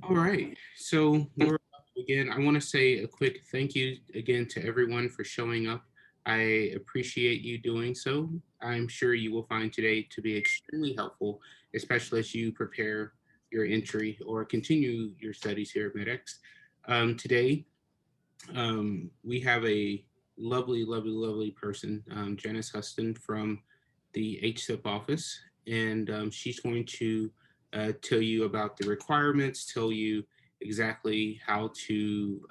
All right, so we're about to begin. I want to say a quick thank you again to everyone for showing up. I appreciate you doing so. I'm sure you will find today to be extremely helpful, especially as you prepare your entry or continue your studies here at MedX. Today, we have a lovely person, Janice Huston from the HSIP office, and she's going to tell you about the requirements, tell you exactly how to,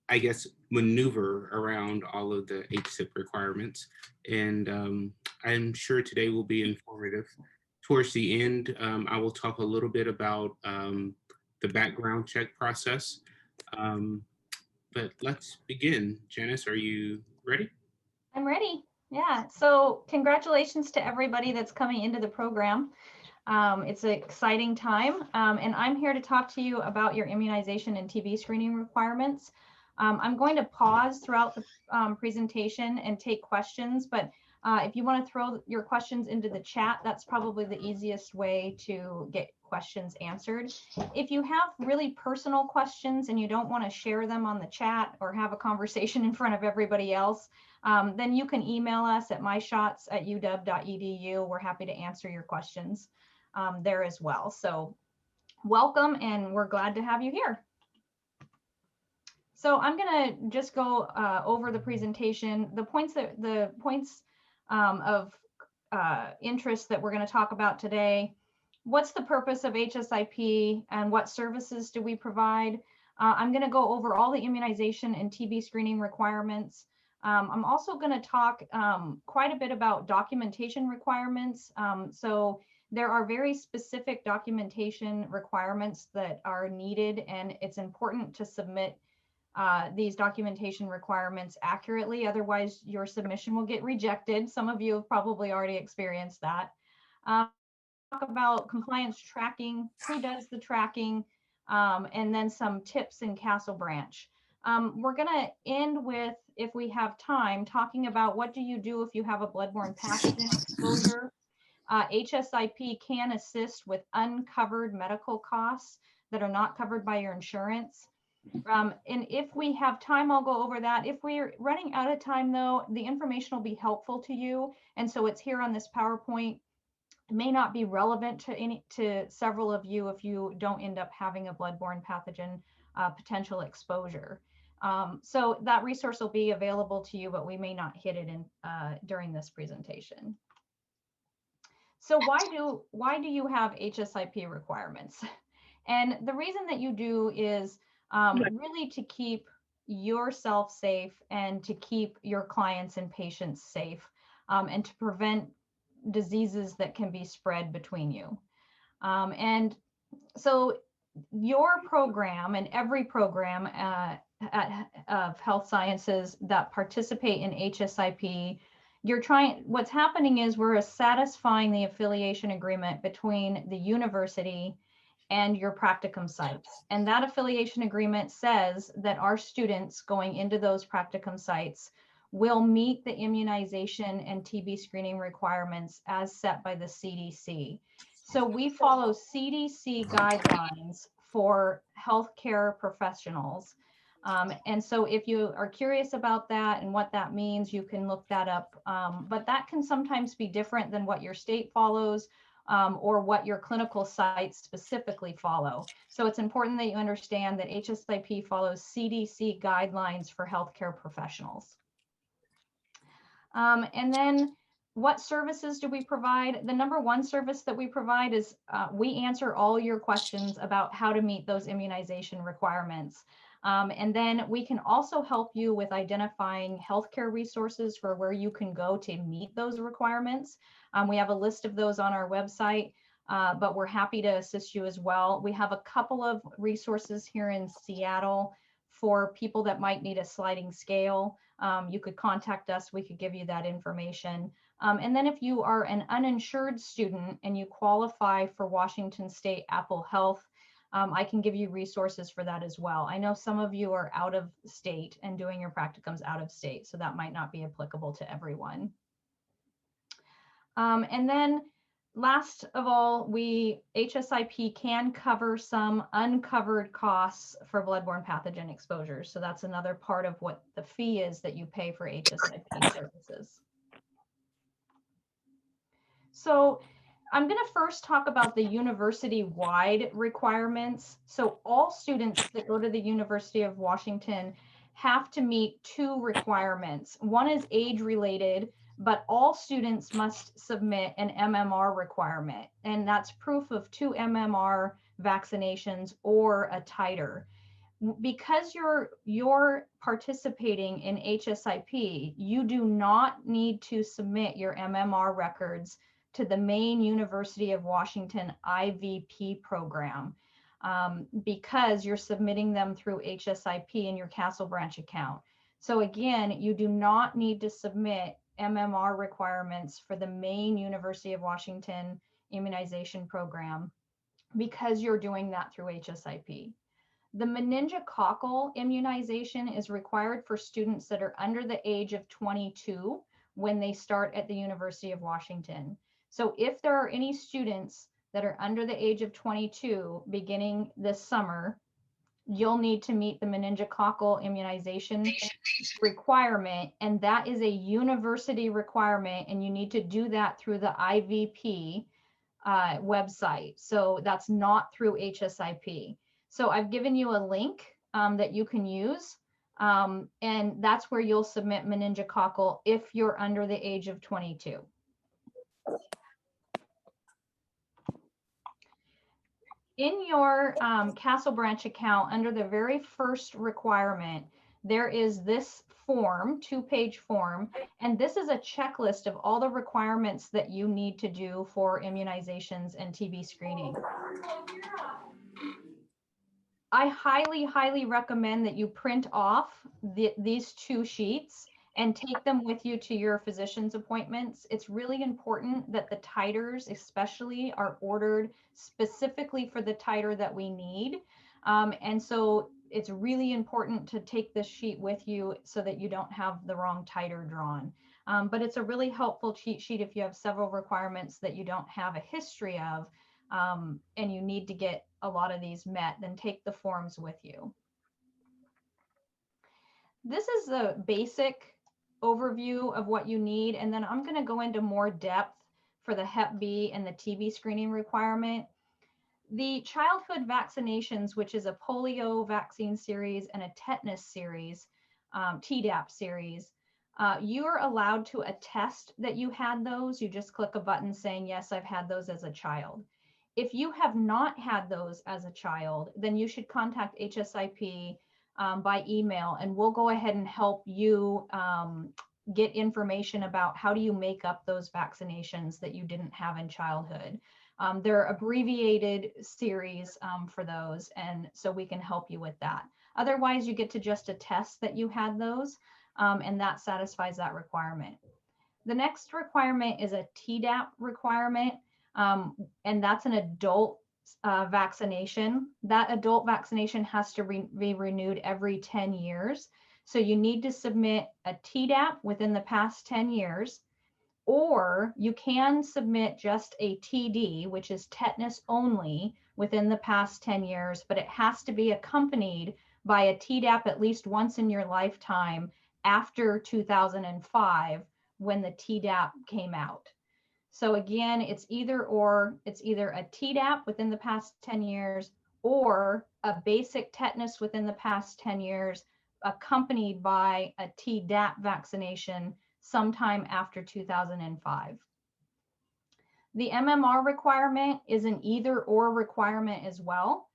I guess, maneuver around all of the HSIP requirements. And I'm sure today will be informative. Towards the end, I will talk a little bit about the background check process. Um, but let's begin. Janice, are you ready? I'm ready. Yeah. So congratulations to everybody that's coming into the program. It's an exciting time, and I'm here to talk to you about your immunization and TB screening requirements. I'm going to pause throughout the presentation and take questions, but if you want to throw your questions into the chat, that's probably the easiest way to get questions answered. If you have really personal questions and you don't want to share them on the chat or have a conversation in front of everybody else, then you can email us at myshots@uw.edu. We're happy to answer your questions there as well. So welcome, and we're glad to have you here. So I'm going to just go over the presentation, the points of interest that we're going to talk about today. What's the purpose of HSIP and what services do we provide? I'm going to go over all the immunization and TB screening requirements. I'm also going to talk quite a bit about documentation requirements. So there are very specific documentation requirements that are needed, and it's important to submit these documentation requirements accurately. Otherwise, your submission will get rejected. Some of you have probably already experienced that. Talk about compliance tracking, who does the tracking, and then some tips in Castle Branch. We're going to end with, if we have time, talking about what do you do if you have a bloodborne pathogen exposure. HSIP can assist with uncovered medical costs that are not covered by your insurance. And if we have time, I'll go over that. If we're running out of time, though, the information will be helpful to you. And so it's here on this PowerPoint. It may not be relevant to several of you if you don't end up having a bloodborne pathogen potential exposure. So that resource will be available to you, but we may not hit it in during this presentation. So why do you have HSIP requirements? And the reason that you do is really to keep yourself safe and to keep your clients and patients safe, and to prevent diseases that can be spread between you. And so your program and every program of health sciences that participate in HSIP, what's happening is we're satisfying the affiliation agreement between the university and your practicum sites. And that affiliation agreement says that our students going into those practicum sites will meet the immunization and TB screening requirements as set by the CDC. So we follow CDC guidelines for healthcare professionals. And so if you are curious about that and what that means, you can look that up. But that can sometimes be different than what your state follows, or what your clinical sites specifically follow. So it's important that you understand that HSIP follows CDC guidelines for healthcare professionals. And then what services do we provide? The number one service that we provide is we answer all your questions about how to meet those immunization requirements. And then we can also help you with identifying healthcare resources for where you can go to meet those requirements. We have a list of those on our website, but we're happy to assist you as well. We have a couple of resources here in Seattle for people that might need a sliding scale. You could contact us, we could give you that information. And then if you are an uninsured student and you qualify for Washington State Apple Health, I can give you resources for that as well. I know some of you are out of state and doing your practicums out of state, so that might not be applicable to everyone. And then Last of all, HSIP can cover some uncovered costs for bloodborne pathogen exposure. So that's another part of what the fee is that you pay for HSIP services. So I'm going to first talk about the university-wide requirements. So all students that go to the University of Washington have to meet two requirements. One is age-related, but all students must submit an MMR requirement, and that's proof of 2 MMR vaccinations or a titer. Because you're participating in HSIP, you do not need to submit your MMR records to the main University of Washington IVP program because you're submitting them through HSIP in your Castle Branch account. So again, you do not need to submit MMR requirements for the main University of Washington immunization program because you're doing that through HSIP. The meningococcal immunization is required for students that are under the age of 22 when they start at the University of Washington. So if there are any students that are under the age of 22 beginning this summer, you'll need to meet the meningococcal immunization requirement, and that is a university requirement, and you need to do that through the IVP website. So that's not through HSIP. So I've given you a link that you can use, and that's where you'll submit meningococcal if you're under the age of 22. In your Castle Branch account, under the very first requirement, there is this form, 2-page form, and this is a checklist of all the requirements that you need to do for immunizations and TB screening. I highly, highly recommend that you print off these 2 sheets and take them with you to your physician's appointments. It's really important that the titers especially are ordered specifically for the titer that we need. And so it's really important to take this sheet with you so that you don't have the wrong titer drawn. But it's a really helpful cheat sheet if you have several requirements that you don't have a history of, and you need to get a lot of these met, then take the forms with you. This is the basic overview of what you need, and then I'm going to go into more depth for the Hep B and the TB screening requirement. The childhood vaccinations, which is a polio vaccine series and a tetanus series, Tdap series, you're allowed to attest that you had those. You just click a button saying, yes, I've had those as a child. If you have not had those as a child, then you should contact HSIP by email, and we'll go ahead and help you get information about how do you make up those vaccinations that you didn't have in childhood. They're abbreviated series for those, and so we can help you with that. Otherwise, you get to just attest that you had those, and that satisfies that requirement. The next requirement is a Tdap requirement, and that's an adult vaccination. That adult vaccination has to be renewed every 10 years. So you need to submit a Tdap within the past 10 years, or you can submit just a TD, which is tetanus only, within the past 10 years, but it has to be accompanied by a Tdap at least once in your lifetime after 2005, when the Tdap came out. So again, it's either or. It's either a Tdap within the past 10 years or a basic tetanus within the past 10 years, accompanied by a Tdap vaccination sometime after 2005. The MMR requirement is an either or requirement as well.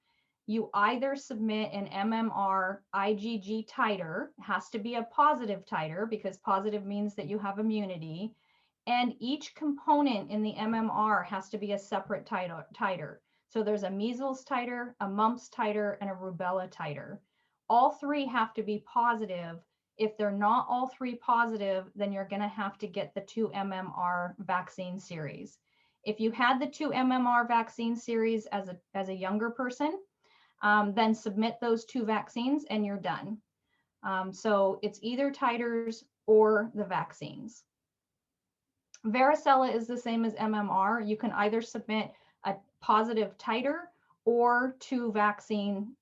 You either submit an MMR IgG titer, has to be a positive titer because positive means that you have immunity, and each component in the MMR has to be a separate titer. So there's a measles titer, a mumps titer, and a rubella titer. All 3 have to be positive. If they're not all 3 positive, then you're going to have to get the 2 MMR vaccine series. If you had the 2 MMR vaccine series as a younger person, then submit those 2 vaccines and you're done. So it's either titers or the vaccines. Varicella is the same as MMR. You can either submit a positive titer or two varicella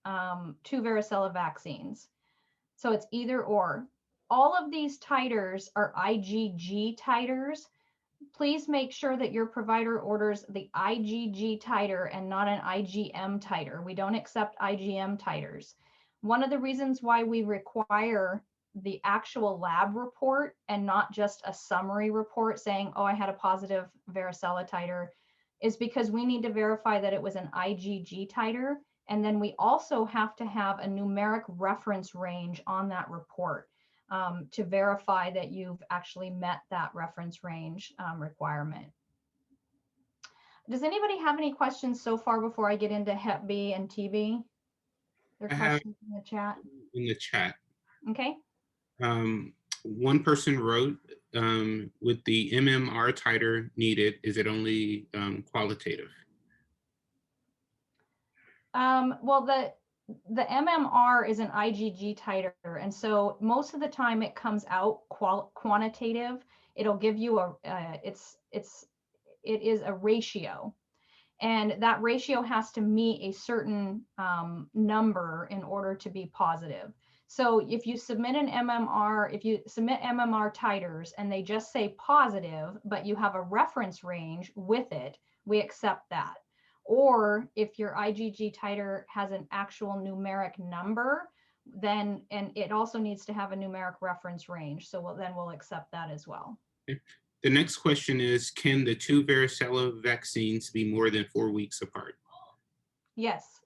vaccines. So it's either or. All of these titers are IgG titers. Please make sure that your provider orders the IgG titer and not an IgM titer. We don't accept IgM titers. One of the reasons why we require the actual lab report and not just a summary report saying, oh, I had a positive varicella titer, is because we need to verify that it was an IgG titer. And then we also have to have a numeric reference range on that report to verify that you've actually met that reference range requirement. Does anybody have any questions so far before I get into Hep B and TB? There are questions in the chat? In the chat. Okay. One person wrote, with the MMR titer needed, is it only qualitative? Well, the MMR is an IgG titer, and so most of the time it comes out quantitative. It'll give you it is a ratio, and that ratio has to meet a certain number in order to be positive. So if you submit an MMR, if you submit MMR titers and they just say positive, but you have a reference range with it, we accept that. Or if your IgG titer has an actual numeric number, then, and it also needs to have a numeric reference range. So then we'll accept that as well. Okay. The next question is, can the two varicella vaccines be more than 4 weeks apart? Yes.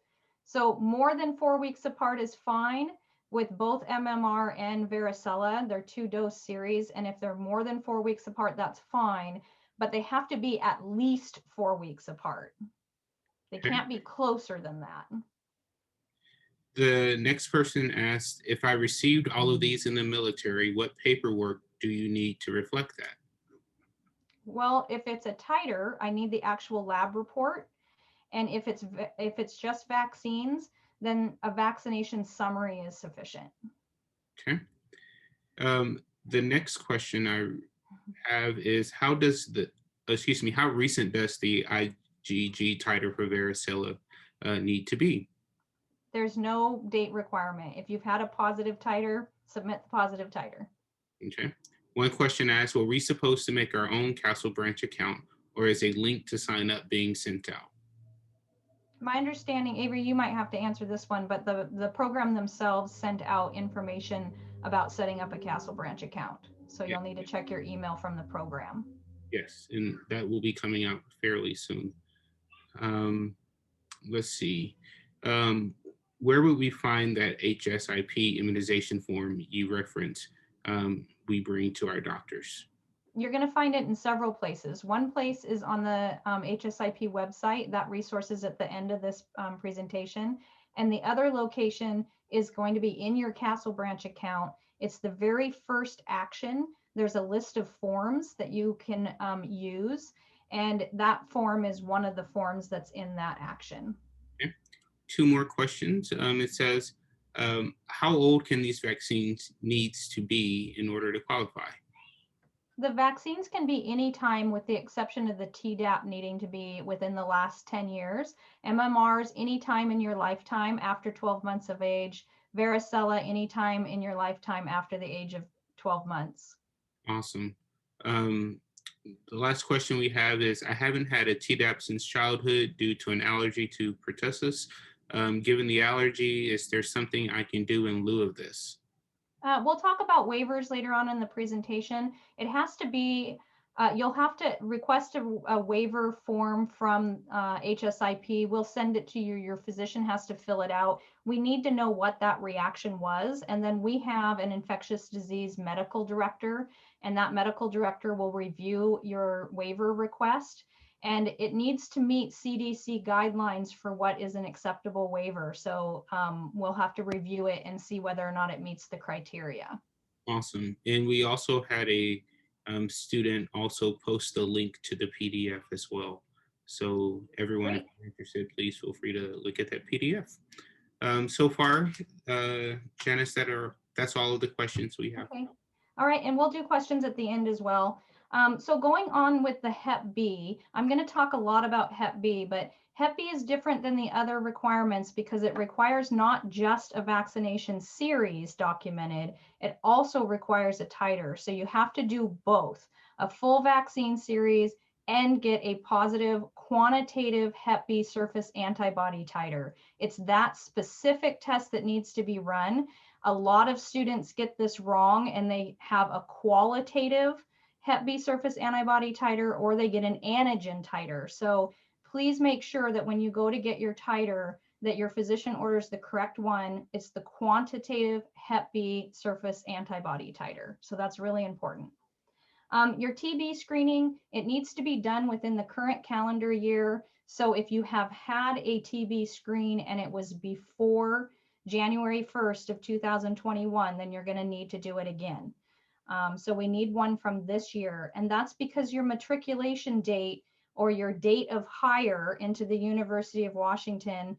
So more than 4 weeks apart is fine with both MMR and varicella. They're 2-dose series. And if they're more than 4 weeks apart, that's fine. But they have to be at least 4 weeks apart. They can't be closer than that. The next person asked, if I received all of these in the military, what paperwork do you need to reflect that? Well, if it's a titer, I need the actual lab report. And if it's just vaccines, then a vaccination summary is sufficient. Okay. The next question I have is, how recent does the IgG titer for varicella need to be? There's no date requirement. If you've had a positive titer, submit the positive titer. Okay. One question asks, were we supposed to make our own Castle Branch account, or is a link to sign up being sent out? My understanding, Avery, you might have to answer this one, but the program themselves sent out information about setting up a Castle Branch account. So you'll need to check your email from the program. Yes, and that will be coming out fairly soon. Let's see. Where would we find that HSIP immunization form you reference we bring to our doctors? You're going to find it in several places. One place is on the HSIP website. That resource is at the end of this presentation. And the other location is going to be in your Castle Branch account. It's the very first action. There's a list of forms that you can use. And that form is one of the forms that's in that action. Okay. 2 more questions. It says, how old can these vaccines needs to be in order to qualify? The vaccines can be any time with the exception of the Tdap needing to be within the last 10 years. MMRs anytime in your lifetime after 12 months of age. Varicella anytime in your lifetime after the age of 12 months. Awesome. The last question we have is, I haven't had a Tdap since childhood due to an allergy to pertussis. Given the allergy, is there something I can do in lieu of this? We'll talk about waivers later on in the presentation. It has to be, you'll have to request a waiver form from HSIP. We'll send it to you. Your physician has to fill it out. We need to know what that reaction was. And then we have an infectious disease medical director, and that medical director will review your waiver request. And it needs to meet CDC guidelines for what is an acceptable waiver. So we'll have to review it and see whether or not it meets the criteria. Awesome. And we also had a student also post a link to the PDF as well. So everyone, if you're interested, please feel free to look at that PDF. So far, Janice, that's all of the questions we have. Okay. All right, and we'll do questions at the end as well. So going on with the Hep B, I'm going to talk a lot about Hep B, but Hep B is different than the other requirements because it requires not just a vaccination series documented, it also requires a titer. So you have to do both, a full vaccine series and get a positive quantitative Hep B surface antibody titer. It's that specific test that needs to be run. A lot of students get this wrong and they have a qualitative Hep B surface antibody titer or they get an antigen titer. So please make sure that when you go to get your titer, that your physician orders the correct one. It's the quantitative Hep B surface antibody titer. So that's really important. Your TB screening, it needs to be done within the current calendar year. So if you have had a TB screen and it was before January 1st of 2021, then you're going to need to do it again. So we need one from this year, and that's because your matriculation date or your date of hire into the University of Washington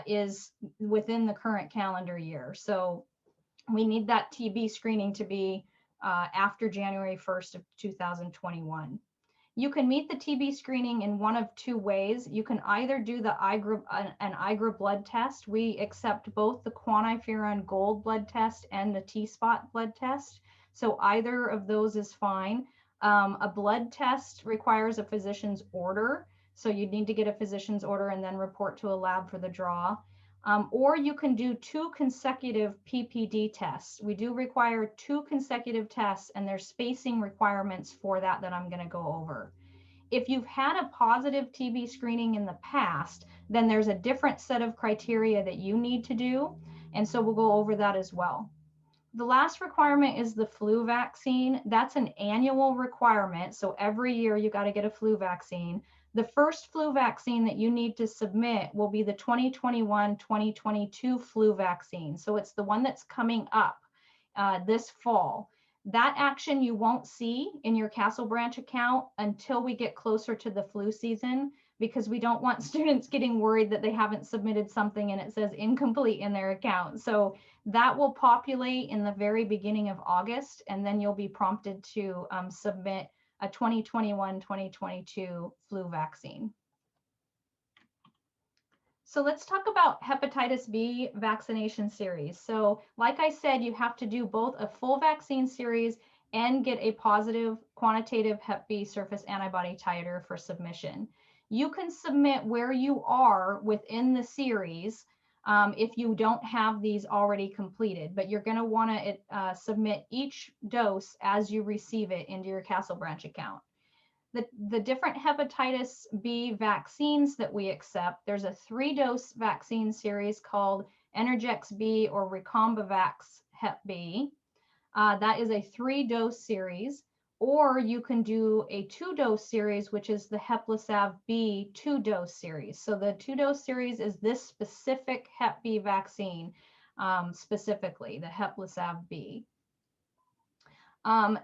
is within the current calendar year. So we need that TB screening to be after January 1st of 2021. You can meet the TB screening in one of two ways. You can either do the an IGRA blood test. We accept both the quantiferon gold blood test and the T-spot blood test. So either of those is fine. A blood test requires a physician's order. So you need to get a physician's order and then report to a lab for the draw. Or you can do 2 consecutive PPD tests. We do require 2 consecutive tests, and there's spacing requirements for that I'm going to go over. If you've had a positive TB screening in the past, then there's a different set of criteria that you need to do, and so we'll go over that as well. The last requirement is the flu vaccine. That's an annual requirement, so every year you got to get a flu vaccine. The first flu vaccine that you need to submit will be the 2021-2022 flu vaccine. So it's the one that's coming up this fall. That action you won't see in your Castle Branch account until we get closer to the flu season, because we don't want students getting worried that they haven't submitted something and it says incomplete in their account. So that will populate in the very beginning of August, and then you'll be prompted to submit a 2021-2022 flu vaccine. So let's talk about hepatitis B vaccination series. So like I said, you have to do both a full vaccine series and get a positive quantitative Hep B surface antibody titer for submission. You can submit where you are within the series if you don't have these already completed, but you're going to want to submit each dose as you receive it into your Castle Branch account. The different hepatitis B vaccines that we accept, there's a 3-dose vaccine series called Energex B or Recombavax Hep B. That is a 3-dose series, or you can do a 2-dose series, which is the Heplisav B 2-dose series. So the 2-dose series is this specific Hep B vaccine, specifically the Heplisav B.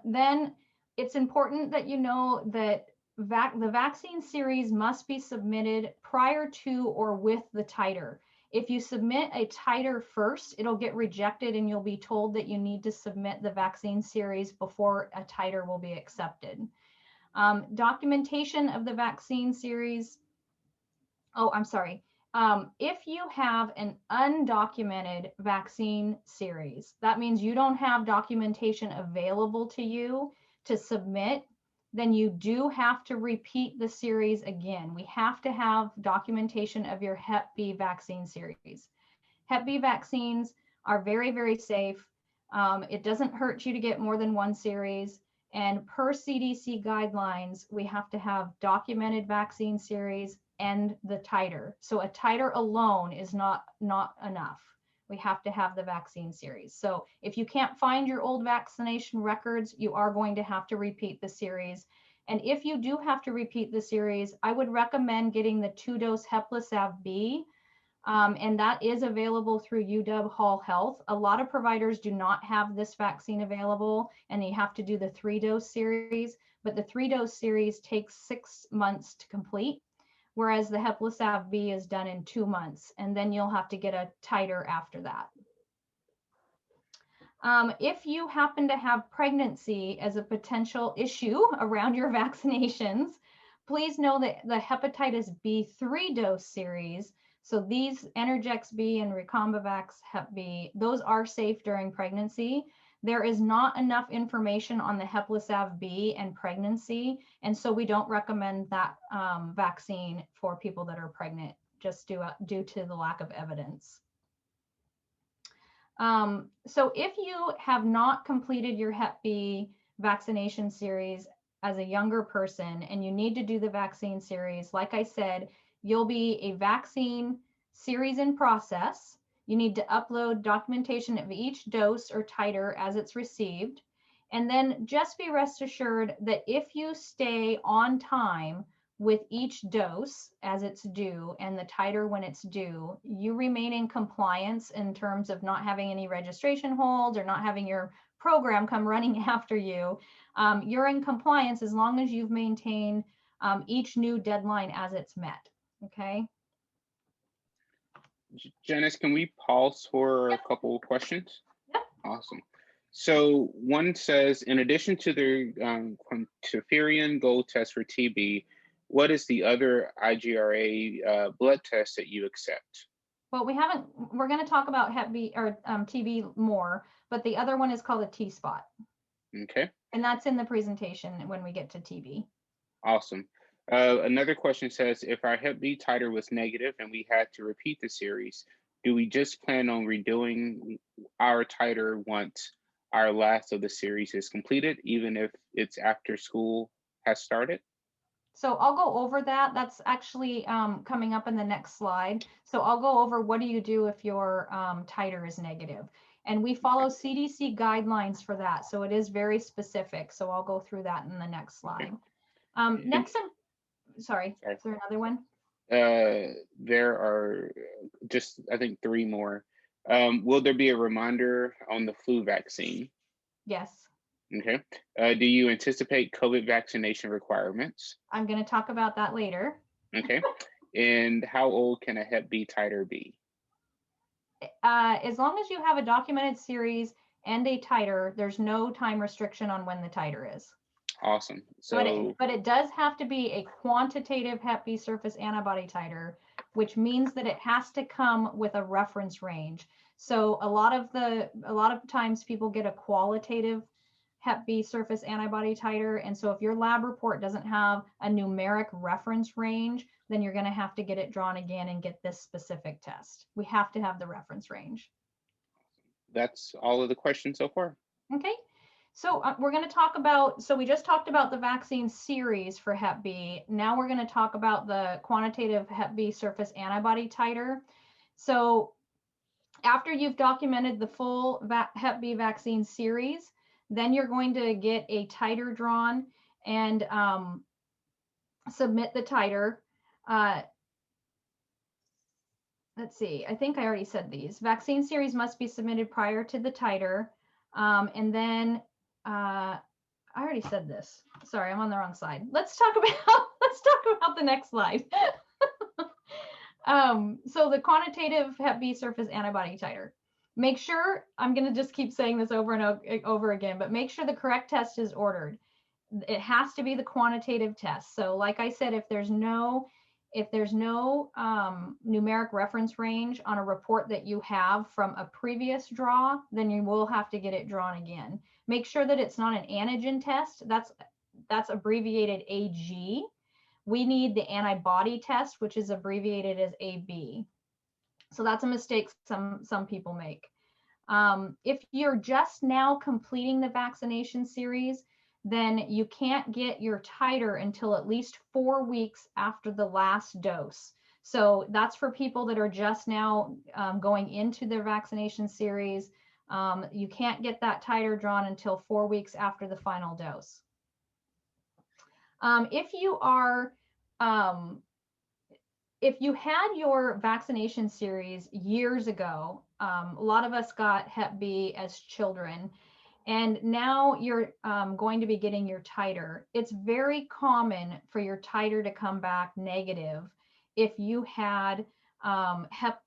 Then it's important that you know that the vaccine series must be submitted prior to or with the titer. If you submit a titer first, it'll get rejected and you'll be told that you need to submit the vaccine series before a titer will be accepted. Documentation of the vaccine series. Oh, I'm sorry. If you have an undocumented vaccine series, that means you don't have documentation available to you to submit, then you do have to repeat the series again. We have to have documentation of your Hep B vaccine series. Hep B vaccines are very, very safe. It doesn't hurt you to get more than one series. And per CDC guidelines, we have to have documented vaccine series and the titer. So a titer alone is not enough. We have to have the vaccine series. So if you can't find your old vaccination records, you are going to have to repeat the series. And if you do have to repeat the series, I would recommend getting the 2-dose Heplisav B, and that is available through UW Hall Health. A lot of providers do not have this vaccine available, and you have to do the 3-dose series, but the 3-dose series takes 6 months to complete, whereas the Heplisav B is done in 2 months, and then you'll have to get a titer after that. If you happen to have pregnancy as a potential issue around your vaccinations, please know that the hepatitis B3 dose series, so these Energex B and Recombavax Hep B, those are safe during pregnancy. There is not enough information on the Heplisav B and pregnancy, and so we don't recommend that vaccine for people that are pregnant, just due to the lack of evidence. So if you have not completed your Hep B vaccination series as a younger person and you need to do the vaccine series, like I said, you'll be a vaccine series in process. You need to upload documentation of each dose or titer as it's received. And then just be rest assured that if you stay on time with each dose as it's due and the titer when it's due, you remain in compliance in terms of not having any registration holds or not having your program come running after you. You're in compliance as long as you've maintained each new deadline as it's met. Okay. Janice, can we pause for a couple of questions? Yep. Awesome. So one says, in addition to the quantiferin gold test for TB, what is the other IGRA blood test that you accept? Well, we're going to talk about Hep B or TB more, but the other one is called a T-spot. Okay. And that's in the presentation when we get to TB. Awesome. Another question says, if our Hep B titer was negative and we had to repeat the series, do we just plan on redoing our titer once our last of the series is completed, even if it's after school has started? So I'll go over that. That's actually coming up in the next slide. So I'll go over what do you do if your titer is negative. And we follow CDC guidelines for that. So it is very specific. So I'll go through that in the next slide. Next, sorry, is there another one? There are just, I think, 3 more. Will there be a reminder on the flu vaccine? Yes. Okay. Do you anticipate COVID vaccination requirements? I'm going to talk about that later. Okay. And how old can a Hep B titer be? As long as you have a documented series and a titer, there's no time restriction on when the titer is. Awesome. So, but it does have to be a quantitative Hep B surface antibody titer, which means that it has to come with a reference range. So a lot of times people get a qualitative Hep B surface antibody titer. And so if your lab report doesn't have a numeric reference range, then you're going to have to get it drawn again and get this specific test. We have to have the reference range. That's all of the questions so far. Okay. So we're going to talk about, so we just talked about the vaccine series for Hep B. Now we're going to talk about the quantitative Hep B surface antibody titer. So after you've documented the full Hep B vaccine series, then you're going to get a titer drawn and submit the titer. Let's see, I think I already said these. Vaccine series must be submitted prior to the titer. And then I already said this. Sorry, I'm on the wrong slide. Let's talk about the next slide. So the quantitative Hep B surface antibody titer. Make sure, I'm going to just keep saying this over and over again, but make sure the correct test is ordered. It has to be the quantitative test. So like I said, if there's no numeric reference range on a report that you have from a previous draw, then you will have to get it drawn again. Make sure that it's not an antigen test. That's abbreviated AG. We need the antibody test, which is abbreviated as AB. So that's a mistake some people make. If you're just now completing the vaccination series, then you can't get your titer until at least 4 weeks after the last dose. So that's for people that are just now going into their vaccination series. You can't get that titer drawn until 4 weeks after the final dose. If you had your vaccination series years ago, a lot of us got Hep B as children, and now you're going to be getting your titer. It's very common for your titer to come back negative if you had Hep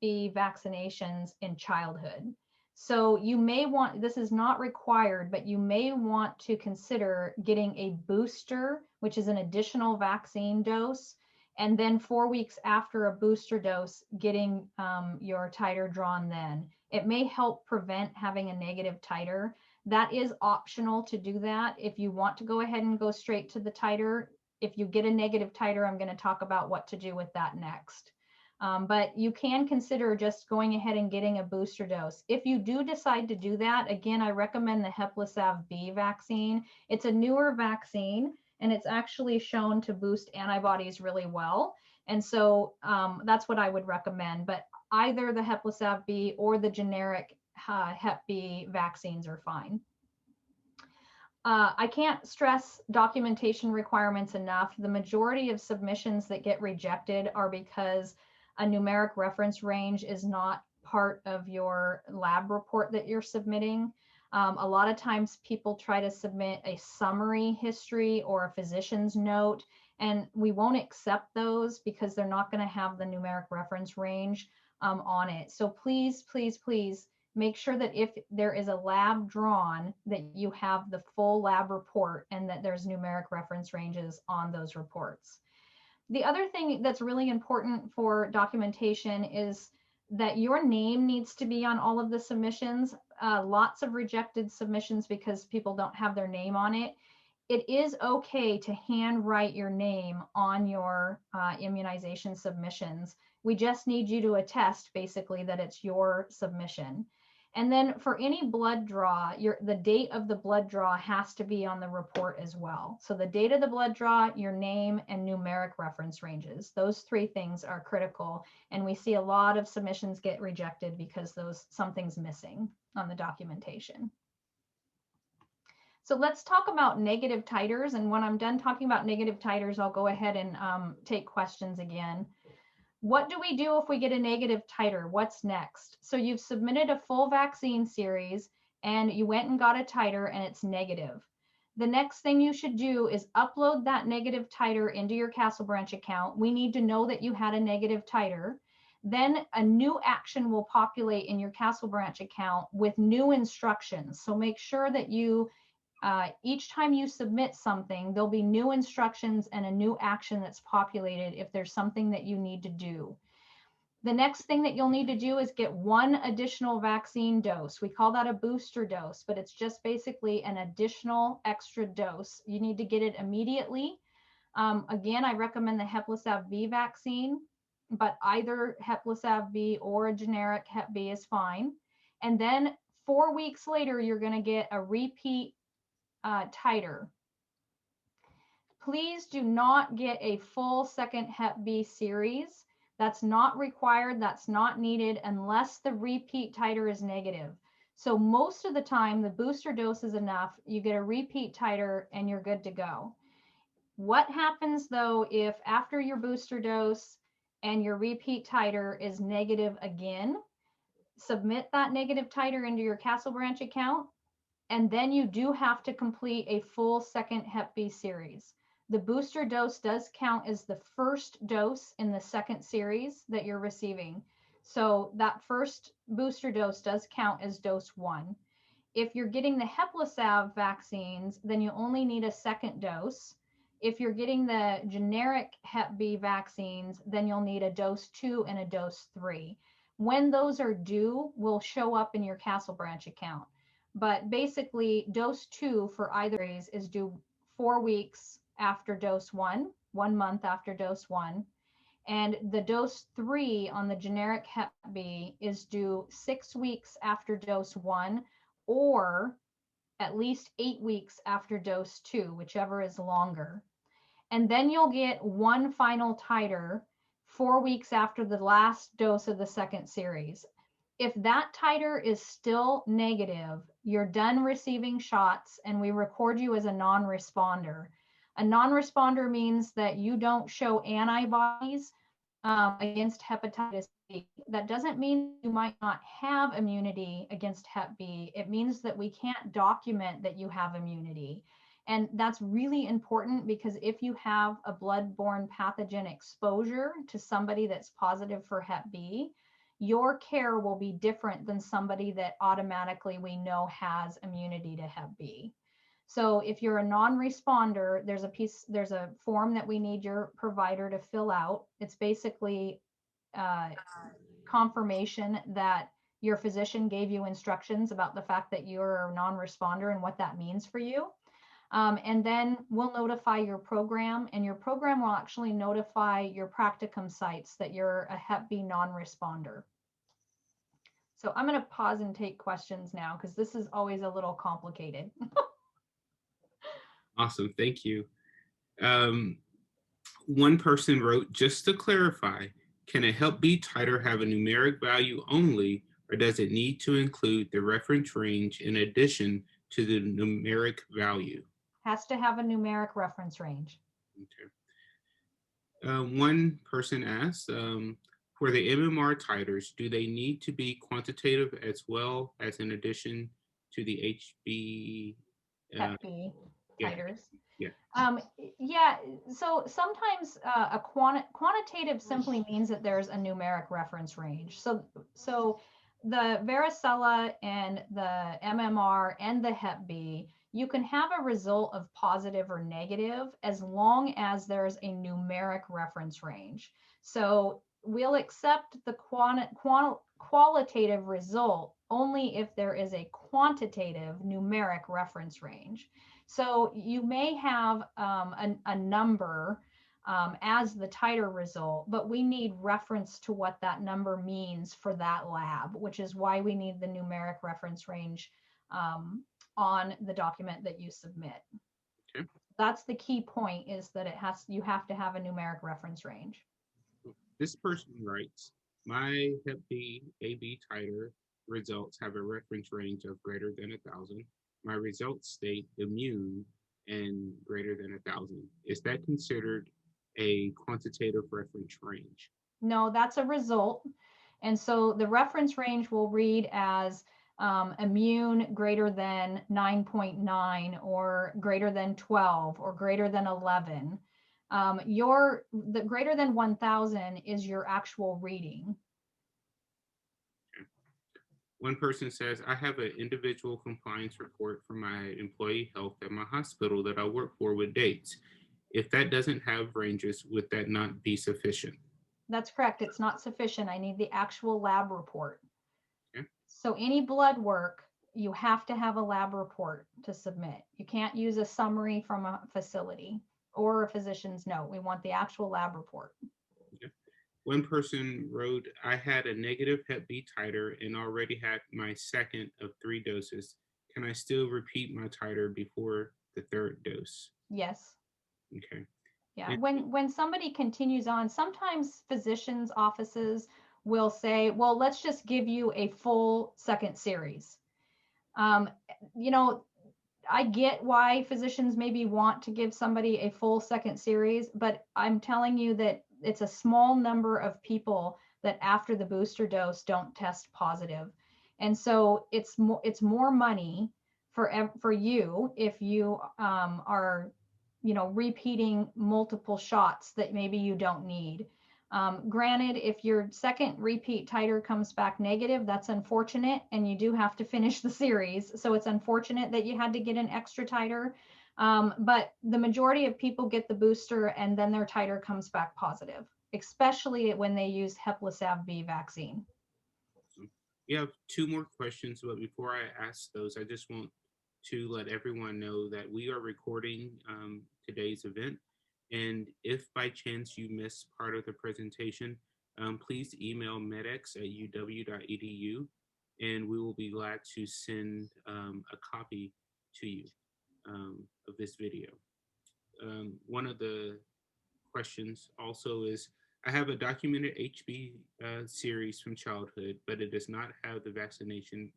B vaccinations in childhood. So you may want, this is not required, but you may want to consider getting a booster, which is an additional vaccine dose, and then 4 weeks after a booster dose, getting your titer drawn then. It may help prevent having a negative titer. That is optional to do that. If you want to go ahead and go straight to the titer, if you get a negative titer, I'm going to talk about what to do with that next. But you can consider just going ahead and getting a booster dose. If you do decide to do that, again, I recommend the Hepatitis B vaccine. It's a newer vaccine, and it's actually shown to boost antibodies really well. And so that's what I would recommend. But either the Hepatitis B or the generic Hep B vaccines are fine. I can't stress documentation requirements enough. The majority of submissions that get rejected are because a numeric reference range is not part of your lab report that you're submitting. A lot of times people try to submit a summary history or a physician's note, and we won't accept those because they're not going to have the numeric reference range on it. So please, please, please make sure that if there is a lab drawn, that you have the full lab report and that there's numeric reference ranges on those reports. The other thing that's really important for documentation is that your name needs to be on all of the submissions. Lots of rejected submissions because people don't have their name on it. It is okay to handwrite your name on your immunization submissions. We just need you to attest basically that it's your submission. And then for any blood draw, the date of the blood draw has to be on the report as well. So the date of the blood draw, your name, and numeric reference ranges. Those three things are critical. And we see a lot of submissions get rejected because something's missing on the documentation. So let's talk about negative titers. And when I'm done talking about negative titers, I'll go ahead and take questions again. What do we do if we get a negative titer? What's next? So you've submitted a full vaccine series and you went and got a titer and it's negative. The next thing you should do is upload that negative titer into your Castle Branch account. We need to know that you had a negative titer. Then a new action will populate in your Castle Branch account with new instructions. So make sure that you each time you submit something, there'll be new instructions and a new action that's populated if there's something that you need to do. The next thing that you'll need to do is get one additional vaccine dose. We call that a booster dose, but it's just basically an additional extra dose. You need to get it immediately. Again, I recommend the Hepatitis B vaccine, but either Hepatitis B or a generic Hep B is fine. And then 4 weeks later, you're going to get a repeat titer. Please do not get a full second Hep B series. That's not required. That's not needed unless the repeat titer is negative. So most of the time, the booster dose is enough. You get a repeat titer and you're good to go. What happens though if after your booster dose and your repeat titer is negative again? Submit that negative titer into your Castle Branch account. And then you do have to complete a full second Hep B series. The booster dose does count as the first dose in the second series that you're receiving. So that first booster dose does count as dose 1. If you're getting the Hepatitis vaccines, then you only need a second dose. If you're getting the generic Hep B vaccines, then you'll need a dose 2 and a dose 3. When those are due, will show up in your Castle Branch account. But basically, dose 2 for either is due 4 weeks after dose 1, 1 month after dose 1. And the dose 3 on the generic Hep B is due 6 weeks after dose 1, or at least 8 weeks after dose 2, whichever is longer. And then you'll get one final titer 4 weeks after the last dose of the second series. If that titer is still negative, you're done receiving shots and we record you as a non-responder. A non-responder means that you don't show antibodies against hepatitis B. That doesn't mean you might not have immunity against Hep B. It means that we can't document that you have immunity. And that's really important because if you have a blood-borne pathogen exposure to somebody that's positive for Hep B, your care will be different than somebody that automatically we know has immunity to Hep B. So if you're a non-responder, there's a form that we need your provider to fill out. It's basically confirmation that your physician gave you instructions about the fact that you're a non-responder and what that means for you. And then we'll notify your program, and your program will actually notify your practicum sites that you're a Hep B non-responder. So I'm going to pause and take questions now because this is always a little complicated. Awesome, thank you. One person wrote, just to clarify, can a Hep B titer have a numeric value only, or does it need to include the reference range in addition to the numeric value? Has to have a numeric reference range. Okay. One person asked, for the MMR titers, do they need to be quantitative as well as in addition to the HB? Hep B titers. Yeah. Yeah, so sometimes a quantitative simply means that there's a numeric reference range. So the varicella and the MMR and the Hep B, you can have a result of positive or negative as long as there's a numeric reference range. So we'll accept the qualitative result only if there is a quantitative numeric reference range. So you may have a number as the titer result, but we need reference to what that number means for that lab, which is why we need the numeric reference range on the document that you submit. Okay. That's the key point, is that you have to have a numeric reference range. This person writes, my Hep B AB titer results have a reference range of greater than 1,000. My results state immune and greater than 1,000. Is that considered a quantitative reference range? No, that's a result. And so the reference range will read as immune greater than 9.9 or greater than 12 or greater than 11. The greater than 1,000 is your actual reading. Okay. One person says, I have an individual compliance report from my employee health at my hospital that I work for with dates. If that doesn't have ranges, would that not be sufficient? That's correct. It's not sufficient. I need the actual lab report. Okay. So any blood work, you have to have a lab report to submit. You can't use a summary from a facility or a physician's note. We want the actual lab report. Okay. One person wrote, I had a negative Hep B titer and already had my second of 3 doses. Can I still repeat my titer before the 3rd dose? Yes. Okay. Yeah, when somebody continues on, sometimes physicians' offices will say, well, let's just give you a full second series. You know, I get why physicians maybe want to give somebody a full second series, but I'm telling you that it's a small number of people that after the booster dose don't test positive. And so it's more money for you if you are repeating multiple shots that maybe you don't need. Granted, if your second repeat titer comes back negative, that's unfortunate, and you do have to finish the series. So it's unfortunate that you had to get an extra titer, but the majority of people get the booster and then their titer comes back positive, especially when they use Hepatitis B vaccine. We have 2 more questions, but before I ask those, I just want to let everyone know that we are recording today's event. And if by chance you miss part of the presentation, please email medex@uw.edu, and we will be glad to send a copy to you of this video. One of the questions also is, I have a documented HB series from childhood, but it does not have the vaccination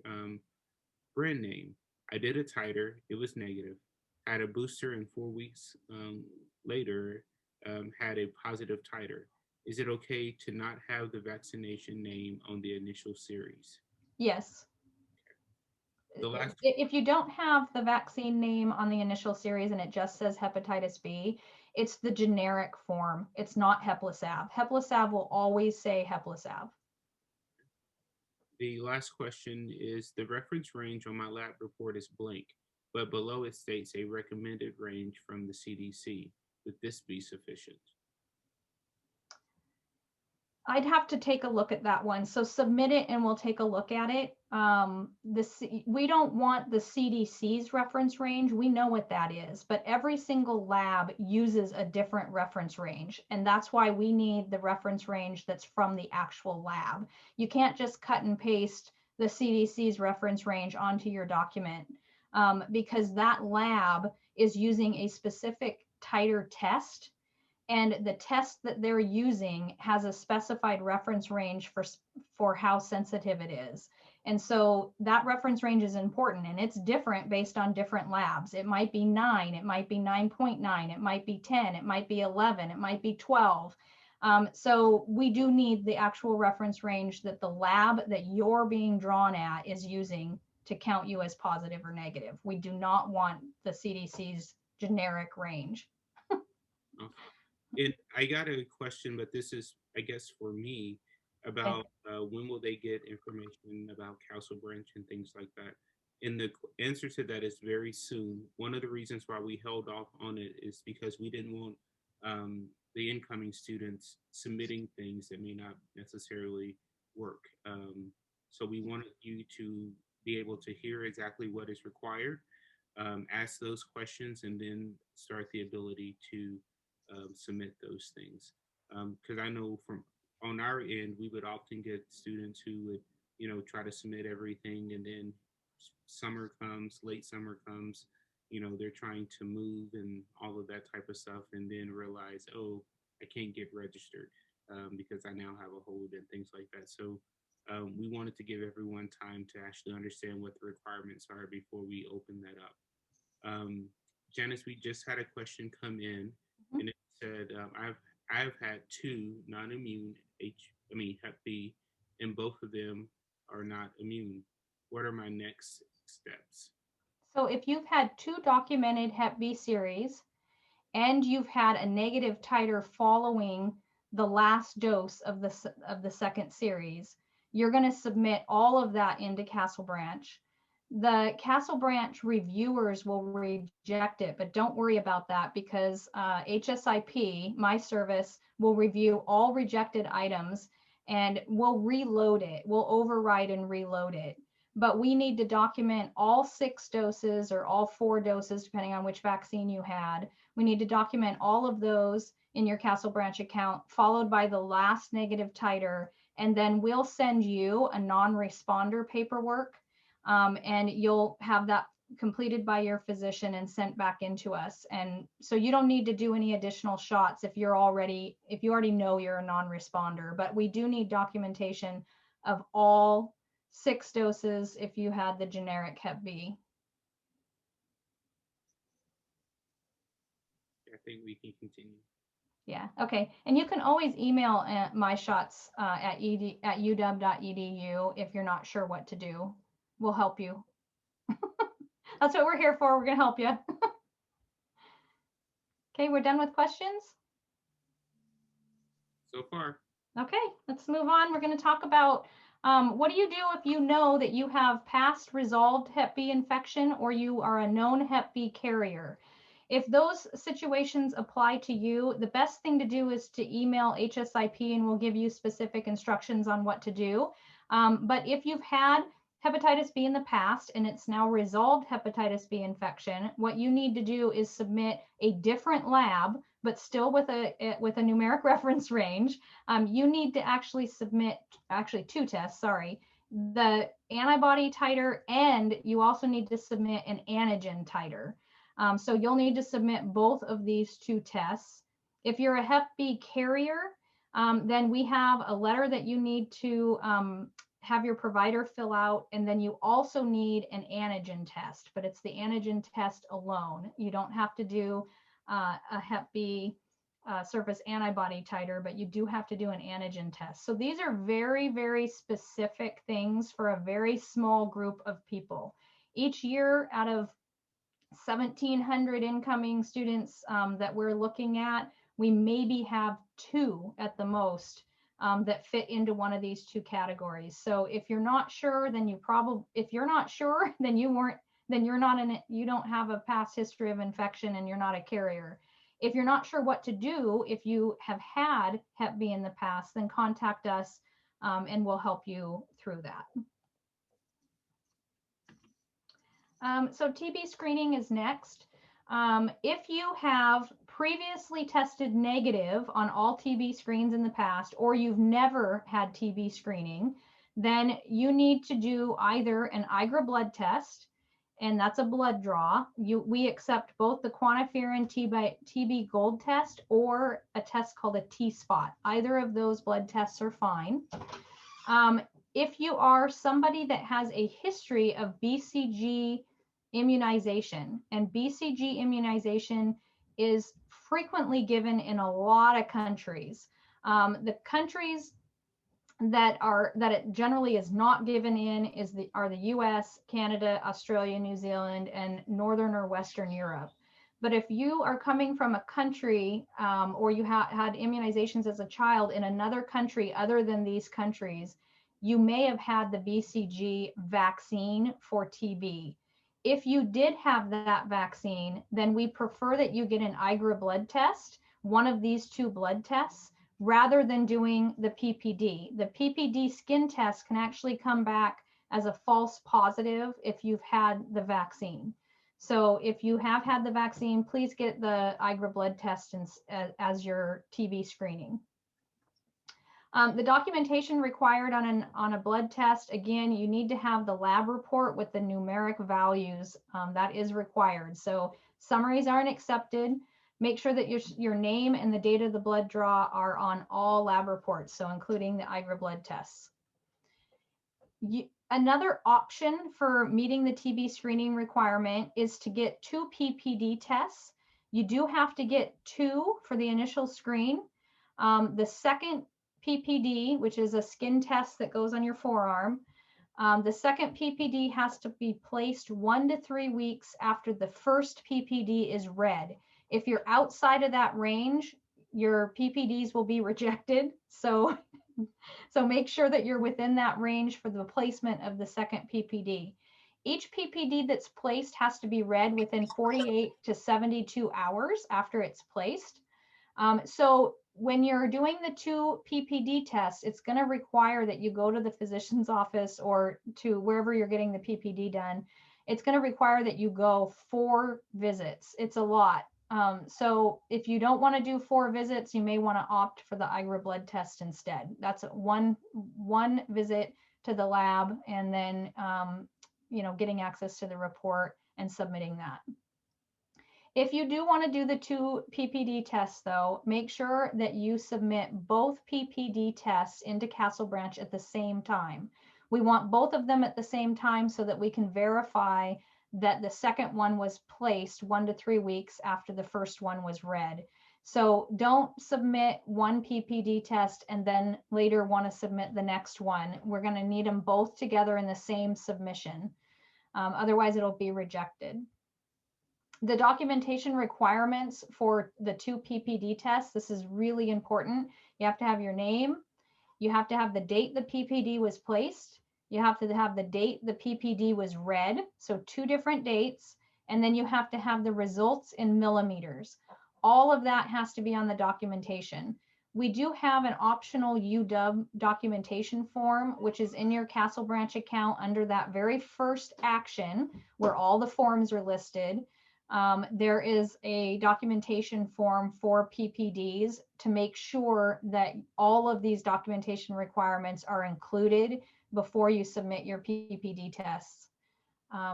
brand name. I did a titer, it was negative. Had a booster, and 4 weeks later had a positive titer. Is it okay to not have the vaccination name on the initial series? Yes. If you don't have the vaccine name on the initial series and it just says hepatitis B, it's the generic form. It's not Heplisab. Heplisab will always say Heplisab. The last question is the reference range on my lab report is blank, but below it states a recommended range from the CDC. Would this be sufficient? I'd have to take a look at that one. So submit it and we'll take a look at it. We don't want the CDC's reference range. We know what that is, but every single lab uses a different reference range. And that's why we need the reference range that's from the actual lab. You can't just cut and paste the CDC's reference range onto your document because that lab is using a specific titer test, and the test that they're using has a specified reference range for how sensitive it is. And so that reference range is important, and it's different based on different labs. It might be 9, it might be 9.9, it might be 10, it might be 11, it might be 12. So we do need the actual reference range that the lab that you're being drawn at is using to count you as positive or negative. We do not want the CDC's generic range. Okay. And I got a question, but this is, I guess, for me about when will they get information about Castle Branch and things like that. And the answer to that is very soon. One of the reasons why we held off on it is because we didn't want the incoming students submitting things that may not necessarily work. So we wanted you to be able to hear exactly what is required, ask those questions, and then start the ability to submit those things. Because I know from on our end, we would often get students who would, try to submit everything, and then summer comes, late summer comes, they're trying to move and all of that type of stuff, and then realize, oh, I can't get registered because I now have a hold and things like that. So we wanted to give everyone time to actually understand what the requirements are before we open that up. Janice, we just had a question come in, Mhm. and it said, I've had two non-immune Hep B, and both of them are not immune. What are my next steps? So if you've had 2 documented Hep B series and you've had a negative titer following the last dose of the second series, you're going to submit all of that into Castle Branch. The Castle Branch reviewers will reject it, but don't worry about that because HSIP, my service, will review all rejected items and we'll reload it. We'll override and reload it. But we need to document all 6 doses or all 4 doses, depending on which vaccine you had. We need to document all of those in your Castle Branch account, followed by the last negative titer. And then we'll send you a non-responder paperwork, and you'll have that completed by your physician and sent back into us. And so you don't need to do any additional shots if you already know you're a non-responder, but we do need documentation of all 6 doses if you had the generic Hep B. I think we can continue. Yeah, okay. And you can always email my shots at uw.edu if you're not sure what to do. We'll help you. That's what we're here for. We're going to help you. Okay, we're done with questions? So far. Okay, let's move on. We're going to talk about what do you do if you know that you have past resolved Hep B infection or you are a known Hep B carrier. If those situations apply to you, the best thing to do is to email HSIP and we'll give you specific instructions on what to do. But if you've had hepatitis B in the past and it's now resolved hepatitis B infection, what you need to do is submit a different lab, but still with a numeric reference range. You need to actually submit 2 tests, sorry, the antibody titer, and you also need to submit an antigen titer. So you'll need to submit both of these 2 tests. If you're a Hep B carrier, then we have a letter that you need to have your provider fill out, and then you also need an antigen test, but it's the antigen test alone. You don't have to do a Hep B surface antibody titer, but you do have to do an antigen test. So these are very, very specific things for a very small group of people. Each year, out of 1,700 incoming students that we're looking at, we maybe have 2 at the most that fit into one of these two categories. So if you're not sure, then you you don't have a past history of infection and you're not a carrier. If you're not sure what to do, if you have had Hep B in the past, then contact us and we'll help you through that. So TB screening is next. If you have previously tested negative on all TB screens in the past, or you've never had TB screening, then you need to do either an IGRA blood test, and that's a blood draw. We accept both the quantiferin TB gold test or a test called a T-spot. Either of those blood tests are fine. If you are somebody that has a history of BCG immunization, and BCG immunization is frequently given in a lot of countries. The countries that it generally is not given in are the US, Canada, Australia, New Zealand, and Northern or Western Europe. But if you are coming from a country or you had immunizations as a child in another country other than these countries, you may have had the BCG vaccine for TB. If you did have that vaccine, then we prefer that you get an IGRA blood test, one of these two blood tests, rather than doing the PPD. The PPD skin test can actually come back as a false positive if you've had the vaccine. So if you have had the vaccine, please get the IGRA blood test as your TB screening. The documentation required on a blood test, again, you need to have the lab report with the numeric values. That is required. So summaries aren't accepted. Make sure that your name and the date of the blood draw are on all lab reports, so including the IGRA blood tests. Another option for meeting the TB screening requirement is to get 2 PPD tests. You do have to get 2 for the initial screen. The second PPD, which is a skin test that goes on your forearm, the second PPD has to be placed 1 to 3 weeks after the first PPD is read. If you're outside of that range, your PPDs will be rejected. So make sure that you're within that range for the placement of the second PPD. Each PPD that's placed has to be read within 48 to 72 hours after it's placed. So when you're doing the 2 PPD tests, it's going to require that you go to the physician's office or to wherever you're getting the PPD done. It's going to require that you go 4 visits. It's a lot. So if you don't want to do 4 visits, you may want to opt for the IGRA blood test instead. That's one visit to the lab, and then getting access to the report and submitting that. If you do want to do the 2 PPD tests, though, make sure that you submit both PPD tests into Castle Branch at the same time. We want both of them at the same time so that we can verify that the second one was placed 1 to 3 weeks after the first one was read. So don't submit one PPD test and then later want to submit the next one. We're going to need them both together in the same submission. Otherwise, it'll be rejected. The documentation requirements for the 2 PPD tests, this is really important. You have to have your name. You have to have the date the PPD was placed. You have to have the date the PPD was read, so 2 different dates, and then you have to have the results in millimeters. All of that has to be on the documentation. We do have an optional UW documentation form, which is in your Castle Branch account under that very first action where all the forms are listed. There is a documentation form for PPDs to make sure that all of these documentation requirements are included before you submit your PPD tests.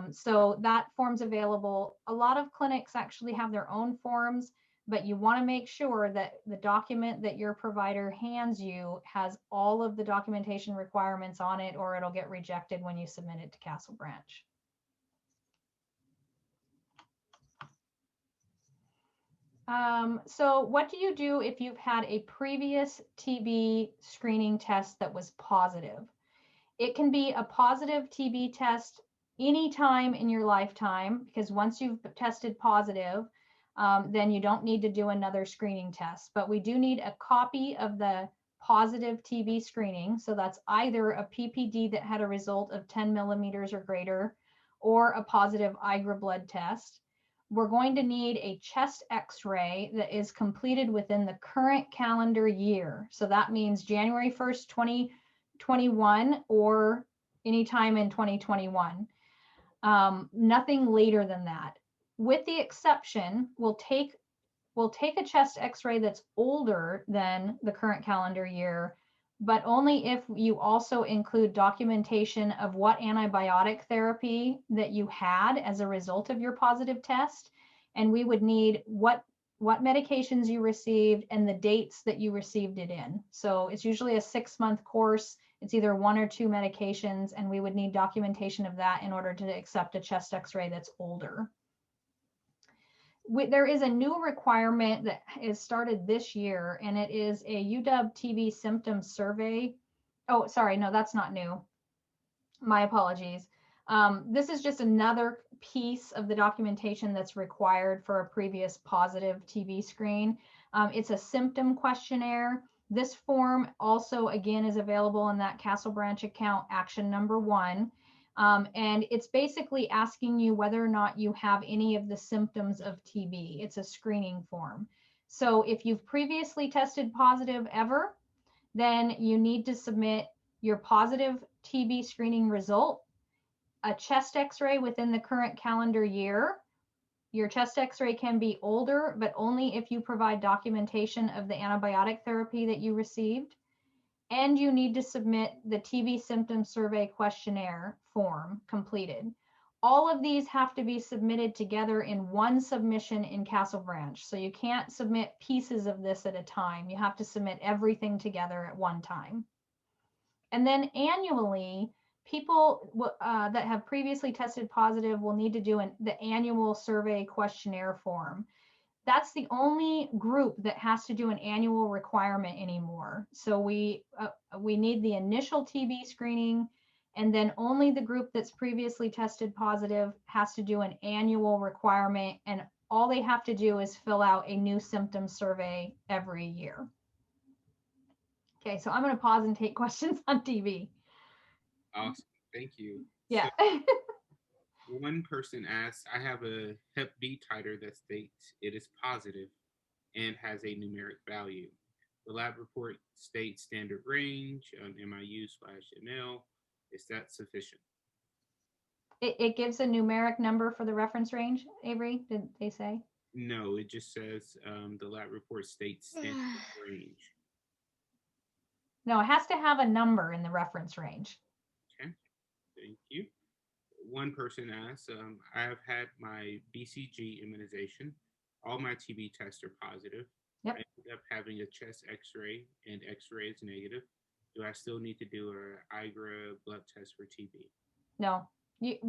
So that form's available. A lot of clinics actually have their own forms, but you want to make sure that the document that your provider hands you has all of the documentation requirements on it, or it'll get rejected when you submit it to Castle Branch. So what do you do if you've had a previous TB screening test that was positive? It can be a positive TB test anytime in your lifetime, because once you've tested positive, then you don't need to do another screening test. But we do need a copy of the positive TB screening, so that's either a PPD that had a result of 10 millimeters or greater, or a positive IGRA blood test. We're going to need a chest x-ray that is completed within the current calendar year. So that means January 1st, 2021 or anytime in 2021. Nothing later than that. With the exception, we'll take a chest x-ray that's older than the current calendar year, but only if you also include documentation of what antibiotic therapy that you had as a result of your positive test. And we would need what medications you received and the dates that you received it in. So it's usually a 6-month course. It's either 1 or 2 medications, and we would need documentation of that in order to accept a chest x-ray that's older. There is a new requirement that is started this year, and it is a UW-TB symptom survey. Oh, sorry, no, that's not new. My apologies. This is just another piece of the documentation that's required for a previous positive TB screen. It's a symptom questionnaire. This form also, again, is available in that Castle Branch account, action number 1. And it's basically asking you whether or not you have any of the symptoms of TB. It's a screening form. So if you've previously tested positive ever, then you need to submit your positive TB screening result, a chest x-ray within the current calendar year. Your chest x-ray can be older, but only if you provide documentation of the antibiotic therapy that you received. And you need to submit the TB symptom survey questionnaire form completed. All of these have to be submitted together in one submission in Castle Branch. So you can't submit pieces of this at a time. You have to submit everything together at one time. And then annually, people that have previously tested positive will need to do the annual survey questionnaire form. That's the only group that has to do an annual requirement anymore. So we need the initial TB screening, and then only the group that's previously tested positive has to do an annual requirement, and all they have to do is fill out a new symptom survey every year. Okay, so I'm going to pause and take questions on TB. Awesome, thank you. Yeah. So, one person asks, I have a Hep B titer that states it is positive and has a numeric value. The lab report states standard range on MIU/NL. Is that sufficient? It gives a numeric number for the reference range, Avery, did they say? No, it just says the lab report states standard range. No, it has to have a number in the reference range. Okay, thank you. One person asks, I have had my BCG immunization. All my TB tests are positive. Yep. I ended up having a chest x-ray, and x-ray is negative. Do I still need to do an IGRA blood test for TB? No, you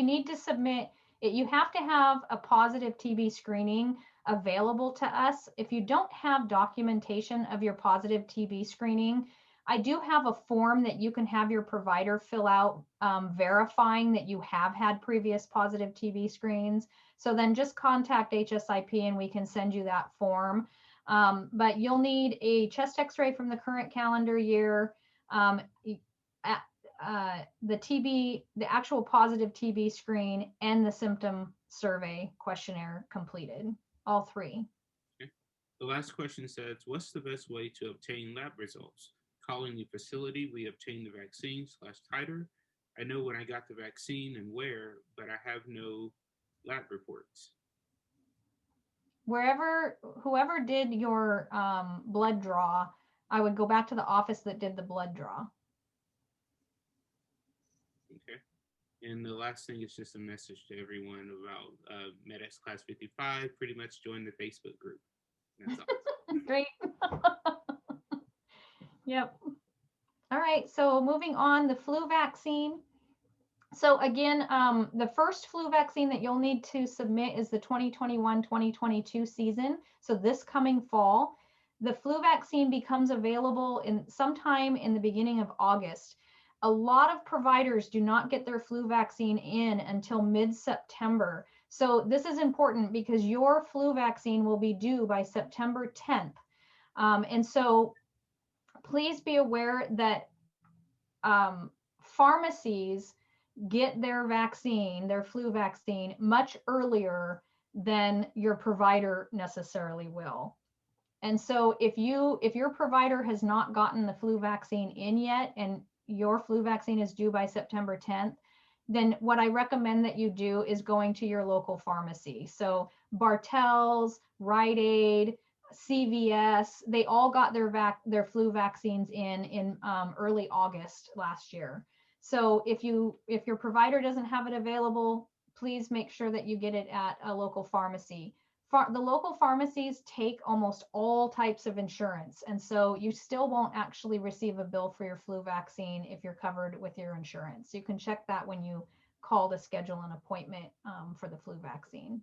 need to submit it. You have to have a positive TB screening available to us. If you don't have documentation of your positive TB screening, I do have a form that you can have your provider fill out verifying that you have had previous positive TB screens. So then just contact HSIP and we can send you that form. But you'll need a chest x-ray from the current calendar year, the actual positive TB screen, and the symptom survey questionnaire completed, all 3. Okay. The last question says, what's the best way to obtain lab results? Calling the facility we obtained the vaccine/titer. I know when I got the vaccine and where, but I have no lab reports. Whoever did your blood draw, I would go back to the office that did the blood draw. Okay. And the last thing is just a message to everyone about MedX Class 55. Pretty much join the Facebook group. That's all. Great. Yep. All right, so moving on, the flu vaccine. So again, the first flu vaccine that you'll need to submit is the 2021-2022 season. So this coming fall, the flu vaccine becomes available sometime in the beginning of August. A lot of providers do not get their flu vaccine in until mid-September. So this is important because your flu vaccine will be due by September 10th. And so Please be aware that pharmacies get their vaccine, their flu vaccine, much earlier than your provider necessarily will. And so if your provider has not gotten the flu vaccine in yet and your flu vaccine is due by September 10th, then what I recommend that you do is going to your local pharmacy. So Bartell's, Rite Aid, CVS, they all got their flu vaccines in early August last year. So if your provider doesn't have it available, please make sure that you get it at a local pharmacy. The local pharmacies take almost all types of insurance, and so you still won't actually receive a bill for your flu vaccine if you're covered with your insurance. You can check that when you call to schedule an appointment for the flu vaccine.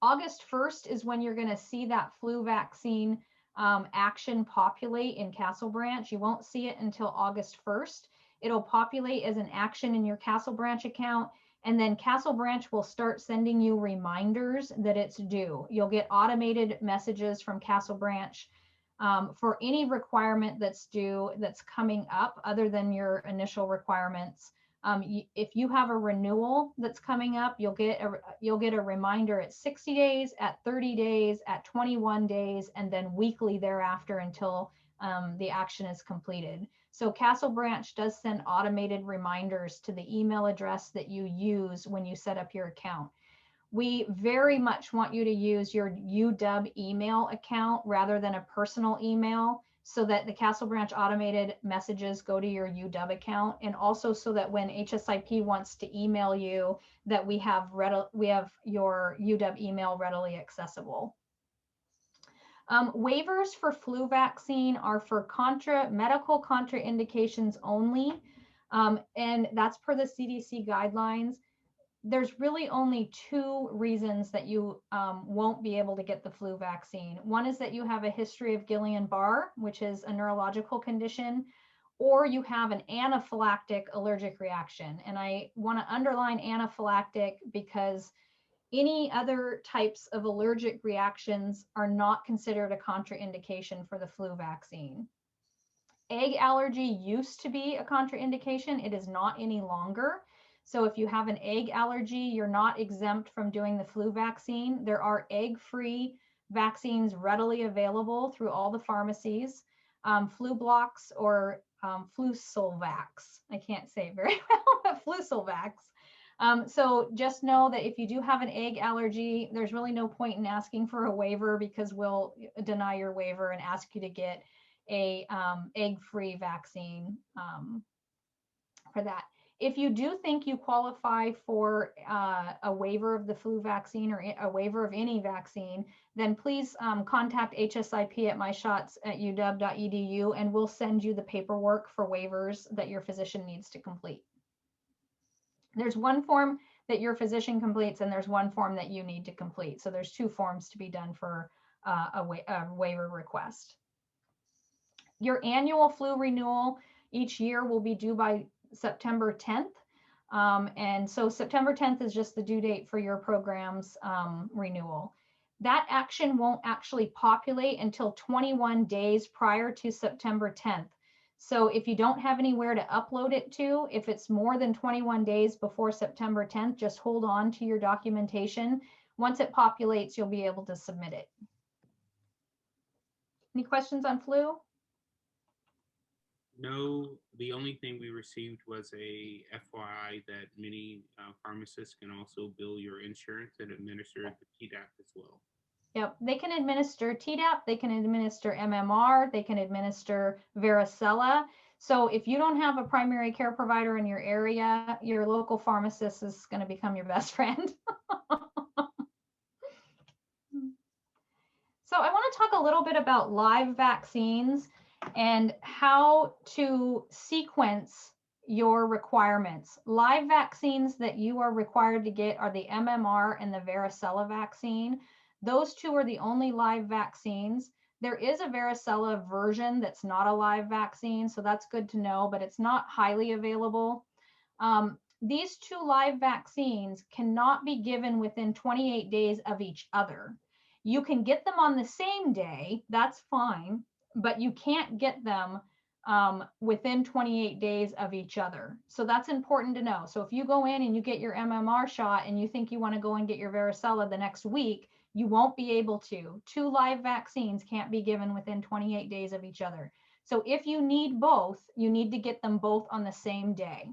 August 1st is when you're going to see that flu vaccine action populate in Castle Branch. You won't see it until August 1st. It'll populate as an action in your Castle Branch account. And then Castle Branch will start sending you reminders that it's due. You'll get automated messages from Castle Branch for any requirement that's due that's coming up other than your initial requirements. If you have a renewal that's coming up, you'll get a reminder at 60 days, at 30 days, at 21 days, and then weekly thereafter until the action is completed. So Castle Branch does send automated reminders to the email address that you use when you set up your account. We very much want you to use your UW email account rather than a personal email, so that the Castle Branch automated messages go to your UW account, and also so that when HSIP wants to email you, that we have your UW email readily accessible. Waivers for flu vaccine are for medical contraindications only, and that's per the CDC guidelines. There's really only two reasons that you won't be able to get the flu vaccine. One is that you have a history of Guillain-Barré, which is a neurological condition, or you have an anaphylactic allergic reaction. And I want to underline anaphylactic because any other types of allergic reactions are not considered a contraindication for the flu vaccine. Egg allergy used to be a contraindication. It is not any longer. So if you have an egg allergy, you're not exempt from doing the flu vaccine. There are egg-free vaccines readily available through all the pharmacies. Flublok or Flucelvax. I can't say it very well, but Flucelvax. So just know that if you do have an egg allergy, there's really no point in asking for a waiver, because we'll deny your waiver and ask you to get a egg-free vaccine for that. If you do think you qualify for a waiver of the flu vaccine or a waiver of any vaccine, then please contact HSIP at myshots@uw.edu, and we'll send you the paperwork for waivers that your physician needs to complete. There's one form that your physician completes, and there's one form that you need to complete. So there's two forms to be done for a waiver request. Your annual flu renewal each year will be due by September 10th. And so September 10th is just the due date for your program's renewal. That action won't actually populate until 21 days prior to September 10th. So if you don't have anywhere to upload it to, if it's more than 21 days before September 10th, just hold on to your documentation. Once it populates, you'll be able to submit it. Any questions on flu? No, the only thing we received was a FYI that many pharmacists can also bill your insurance and administer the Tdap as well. Yep, they can administer Tdap, they can administer MMR, they can administer varicella. So if you don't have a primary care provider in your area, your local pharmacist is going to become your best friend. So I want to talk a little bit about live vaccines and how to sequence your requirements. Live vaccines that you are required to get are the MMR and the varicella vaccine. Those two are the only live vaccines. There is a varicella version that's not a live vaccine, so that's good to know, but it's not highly available. These two live vaccines cannot be given within 28 days of each other. You can get them on the same day, that's fine, but you can't get them within 28 days of each other. So that's important to know. So if you go in and you get your MMR shot and you think you want to go and get your varicella the next week, you won't be able to. 2 live vaccines can't be given within 28 days of each other. So if you need both, you need to get them both on the same day.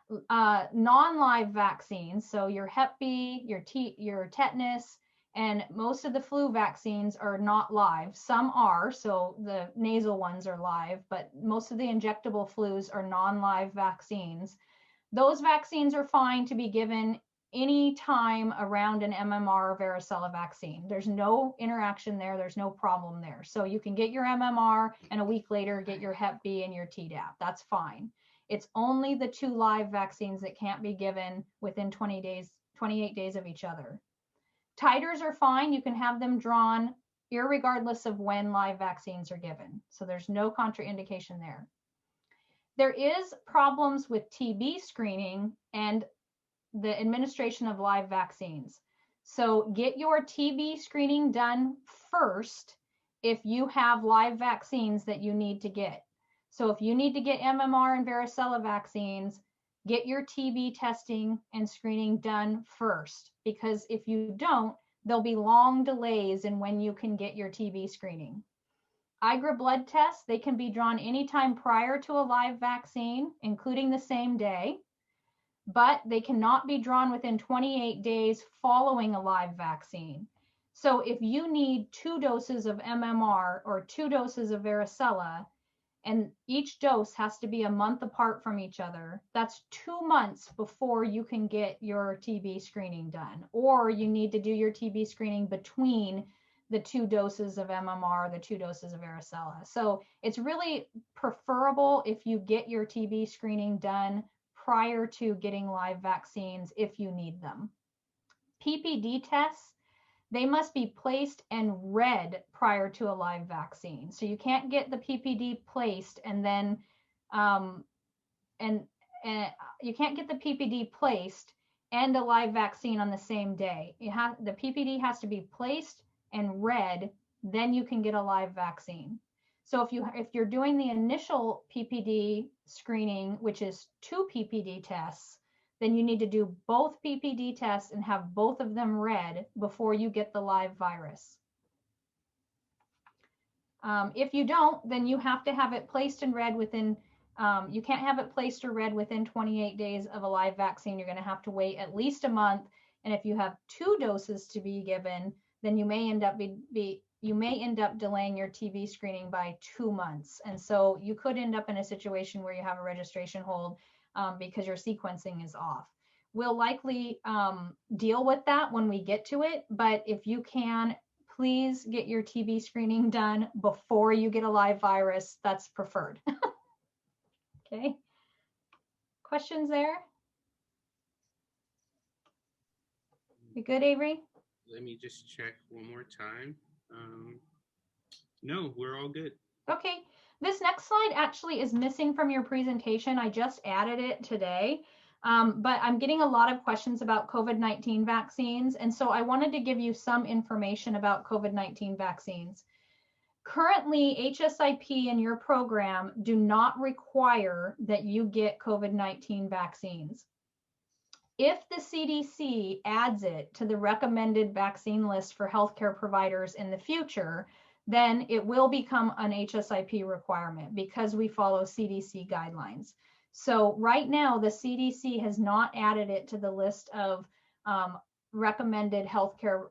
Non-live vaccines, so your Hep B, your tetanus, and most of the flu vaccines are not live. Some are, so the nasal ones are live, but most of the injectable flus are non-live vaccines. Those vaccines are fine to be given any time around an MMR or varicella vaccine. There's no interaction there. There's no problem there. So you can get your MMR and a week later get your Hep B and your Tdap. That's fine. It's only the 2 live vaccines that can't be given within 28 days of each other. Titers are fine. You can have them drawn irregardless of when live vaccines are given. So there's no contraindication there. There is problems with TB screening and the administration of live vaccines. So get your TB screening done first if you have live vaccines that you need to get. So if you need to get MMR and varicella vaccines, get your TB testing and screening done first, because if you don't, there'll be long delays in when you can get your TB screening. IGRA blood tests, they can be drawn anytime prior to a live vaccine, including the same day, but they cannot be drawn within 28 days following a live vaccine. So if you need 2 doses of MMR or 2 doses of varicella, and each dose has to be a month apart from each other, that's 2 months before you can get your TB screening done. Or you need to do your TB screening between the 2 doses of MMR, the 2 doses of varicella. So it's really preferable if you get your TB screening done prior to getting live vaccines if you need them. PPD tests, they must be placed and read prior to a live vaccine. So you can't get the PPD placed and then you can't get the PPD placed and a live vaccine on the same day. The PPD has to be placed and read, then you can get a live vaccine. So if you're doing the initial PPD screening, which is 2 PPD tests, then you need to do both PPD tests and have both of them read before you get the live virus. If you don't, then you have to have it placed and read within, you can't have it placed or read within 28 days of a live vaccine. You're going to have to wait at least a month. And if you have 2 doses to be given, then you may end up delaying your TB screening by 2 months. And so you could end up in a situation where you have a registration hold because your sequencing is off. We'll likely deal with that when we get to it, but if you can, please get your TB screening done before you get a live virus. That's preferred. Okay. Questions there? You good, Avery? Let me just check one more time. No, we're all good. Okay. This next slide actually is missing from your presentation. I just added it today, but I'm getting a lot of questions about COVID-19 vaccines. And so I wanted to give you some information about COVID-19 vaccines. Currently, HSIP in your program do not require that you get COVID-19 vaccines. If the CDC adds it to the recommended vaccine list for healthcare providers in the future, then it will become an HSIP requirement because we follow CDC guidelines. So right now, the CDC has not added it to the list of recommended healthcare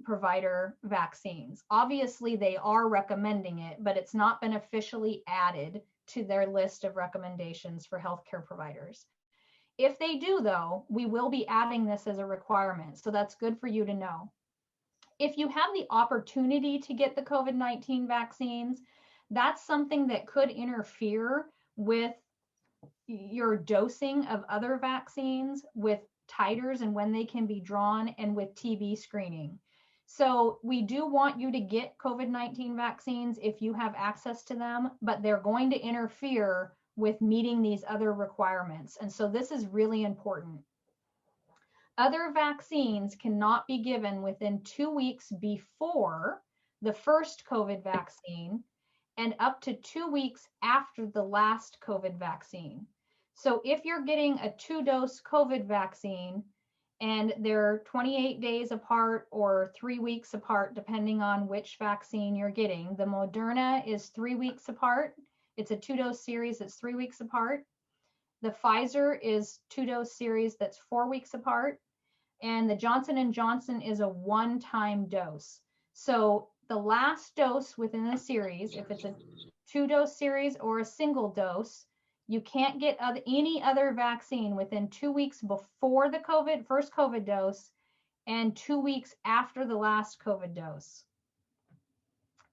provider vaccines. Obviously, they are recommending it, but it's not been officially added to their list of recommendations for healthcare providers. If they do, though, we will be adding this as a requirement. So that's good for you to know. If you have the opportunity to get the COVID-19 vaccines, that's something that could interfere with your dosing of other vaccines, with titers and when they can be drawn, and with TB screening. So we do want you to get COVID-19 vaccines if you have access to them, but they're going to interfere with meeting these other requirements. And so this is really important. Other vaccines cannot be given within 2 weeks before the first COVID vaccine and up to 2 weeks after the last COVID vaccine. So if you're getting a 2-dose COVID vaccine and they're 28 days apart or 3 weeks apart, depending on which vaccine you're getting, the Moderna is 3 weeks apart. It's a 2-dose series that's 3 weeks apart. The Pfizer is 2-dose series that's 4 weeks apart. And the Johnson & Johnson is a one-time dose. So the last dose within the series, if it's a 2-dose series or a single dose, you can't get any other vaccine within 2 weeks before the first COVID dose and 2 weeks after the last COVID dose.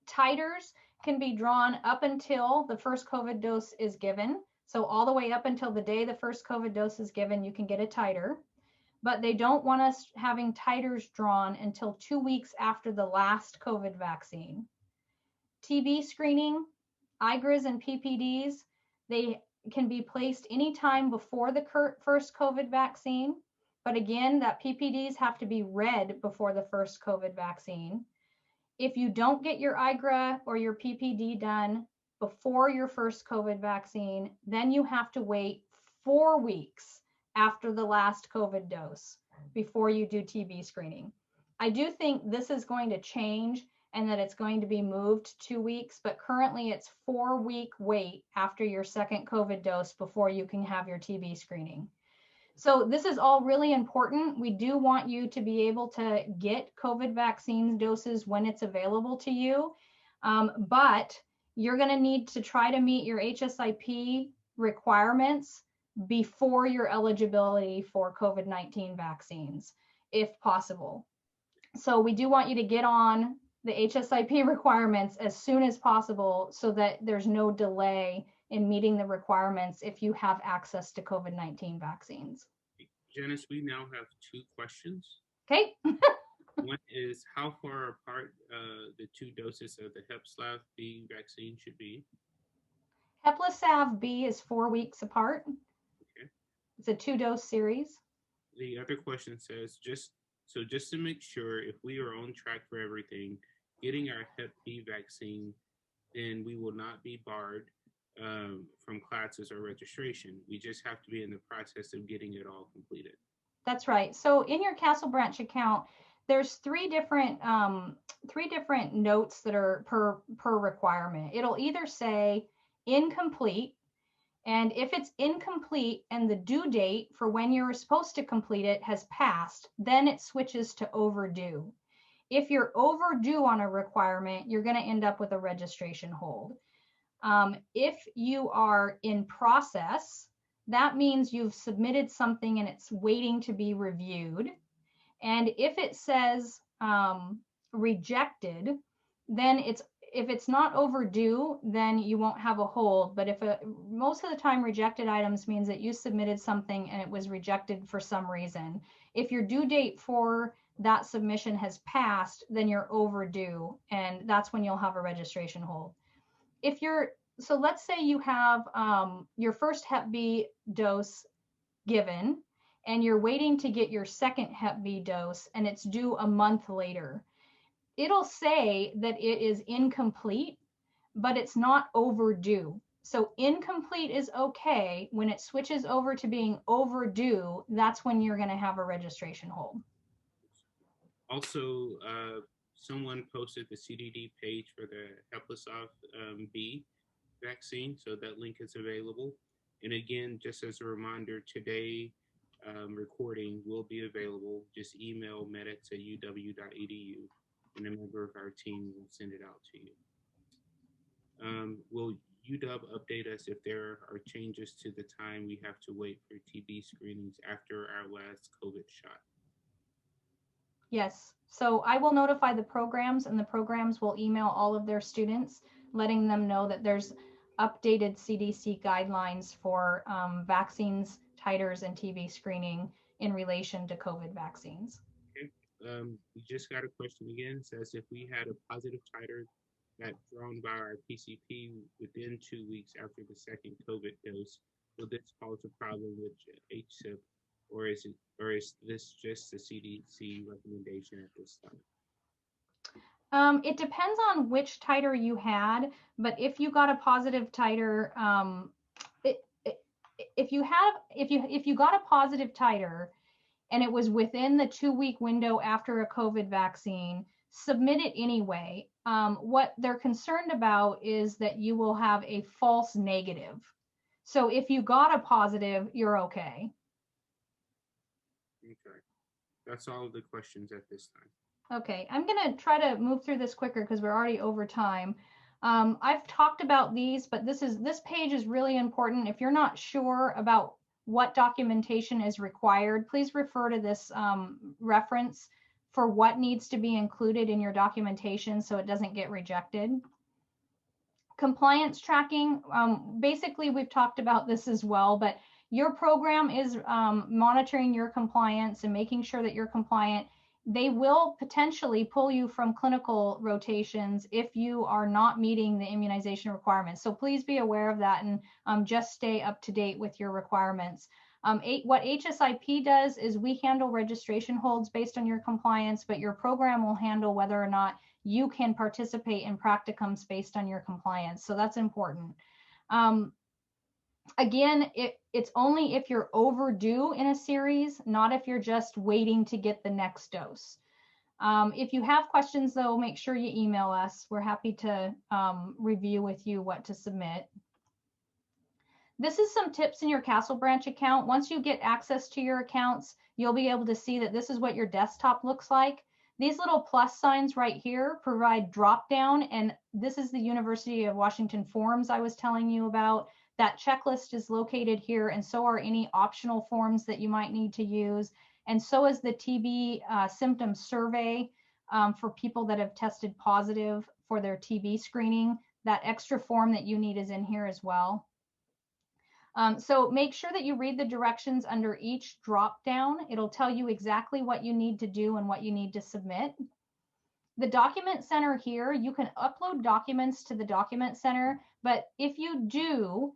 Titers can be drawn up until the first COVID dose is given. So all the way up until the day the first COVID dose is given, you can get a titer. But they don't want us having titers drawn until 2 weeks after the last COVID vaccine. TB screening, IGRAs and PPDs, they can be placed anytime before the first COVID vaccine. But again, that PPDs have to be read before the first COVID vaccine. If you don't get your IGRA or your PPD done before your first COVID vaccine, then you have to wait 4 weeks after the last COVID dose before you do TB screening. I do think this is going to change and that it's going to be moved 2 weeks, but currently it's 4-week wait after your second COVID dose before you can have your TB screening. So this is all really important. We do want you to be able to get COVID vaccine doses when it's available to you, but you're going to need to try to meet your HSIP requirements before your eligibility for COVID-19 vaccines, if possible. So we do want you to get on the HSIP requirements as soon as possible so that there's no delay in meeting the requirements if you have access to COVID-19 vaccines. Janice, we now have 2 questions. Okay. One is how far apart the 2 doses of the Hepatitis B vaccine should be? Hepatitis B is 4 weeks apart. Okay. It's a 2-dose series. The other question says, just to make sure if we are on track for everything, getting our Hep B vaccine, then we will not be barred from classes or registration. We just have to be in the process of getting it all completed. That's right. So in your Castle Branch account, there's 3 different notes that are per requirement. It'll either say incomplete, and if it's incomplete and the due date for when you're supposed to complete it has passed, then it switches to overdue. If you're overdue on a requirement, you're going to end up with a registration hold. If you are in process, that means you've submitted something and it's waiting to be reviewed. And if it says rejected, then if it's not overdue, then you won't have a hold. But most of the time rejected items means that you submitted something and it was rejected for some reason. If your due date for that submission has passed, then you're overdue, and that's when you'll have a registration hold. So let's say you have your first Hep B dose given and you're waiting to get your second Hep B dose and it's due a month later. It'll say that it is incomplete, but it's not overdue. So incomplete is okay. When it switches over to being overdue, that's when you're going to have a registration hold. Also, someone posted the CDD page for the Hepatitis B vaccine, so that link is available. And again, just as a reminder, today recording will be available. Just email medics@uw.edu and a member of our team will send it out to you. Will UW update us if there are changes to the time we have to wait for TB screenings after our last COVID shot? Yes, so I will notify the programs and the programs will email all of their students, letting them know that there's updated CDC guidelines for vaccines, titers, and TB screening in relation to COVID vaccines. Okay. We just got a question again. It says if we had a positive titer that drawn by our PCP within 2 weeks after the second COVID dose, will this cause a problem with HSIP, or is this just the CDC recommendation at this time? It depends on which titer you had, but if you got a positive titer, if you got a positive titer and it was within the 2-week window after a COVID vaccine, submit it anyway. What they're concerned about is that you will have a false negative. So if you got a positive, you're okay. Okay. That's all of the questions at this time. Okay, I'm gonna try to move through this quicker because we're already over time. I've talked about these, but this page is really important. If you're not sure about what documentation is required, please refer to this reference for what needs to be included in your documentation so it doesn't get rejected. Compliance tracking, basically we've talked about this as well, but your program is monitoring your compliance and making sure that you're compliant. They will potentially pull you from clinical rotations if you are not meeting the immunization requirements. So please be aware of that and just stay up to date with your requirements. What HSIP does is we handle registration holds based on your compliance, but your program will handle whether or not you can participate in practicums based on your compliance. So that's important. Again, it's only if you're overdue in a series, not if you're just waiting to get the next dose. If you have questions, though, make sure you email us. We're happy to review with you what to submit. This is some tips in your Castle Branch account. Once you get access to your accounts, you'll be able to see that this is what your desktop looks like. These little plus signs right here provide drop down, and this is the University of Washington forms I was telling you about. That checklist is located here, and so are any optional forms that you might need to use. And so is the TB symptom survey for people that have tested positive for their TB screening. That extra form that you need is in here as well. So make sure that you read the directions under each drop down. It'll tell you exactly what you need to do and what you need to submit. The document center here, you can upload documents to the document center, but if you do,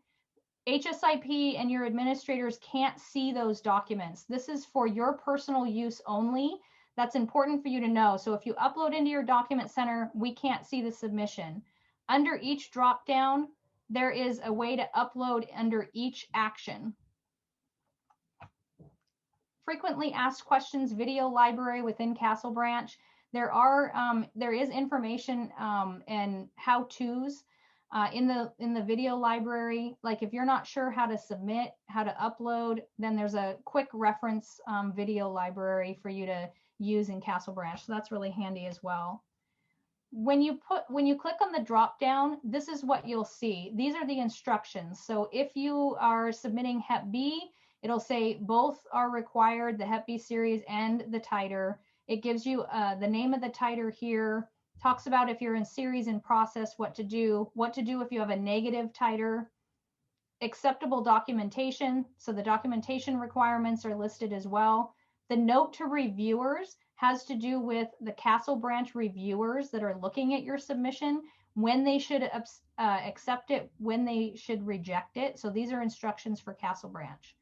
HSIP and your administrators can't see those documents. This is for your personal use only. That's important for you to know. So if you upload into your document center, we can't see the submission. Under each drop down, there is a way to upload under each action. Frequently asked questions video library within Castle Branch. There is information and how-tos in the video library. Like if you're not sure how to submit, how to upload, then there's a quick reference video library for you to use in Castle Branch. So that's really handy as well. When you click on the drop down, this is what you'll see. These are the instructions. So if you are submitting Hep B, it'll say both are required, the Hep B series and the titer. It gives you the name of the titer here, talks about if you're in series and process, what to do if you have a negative titer, acceptable documentation. So the documentation requirements are listed as well. The note to reviewers has to do with the Castle Branch reviewers that are looking at your submission, when they should accept it, when they should reject it. So these are instructions for Castle Branch.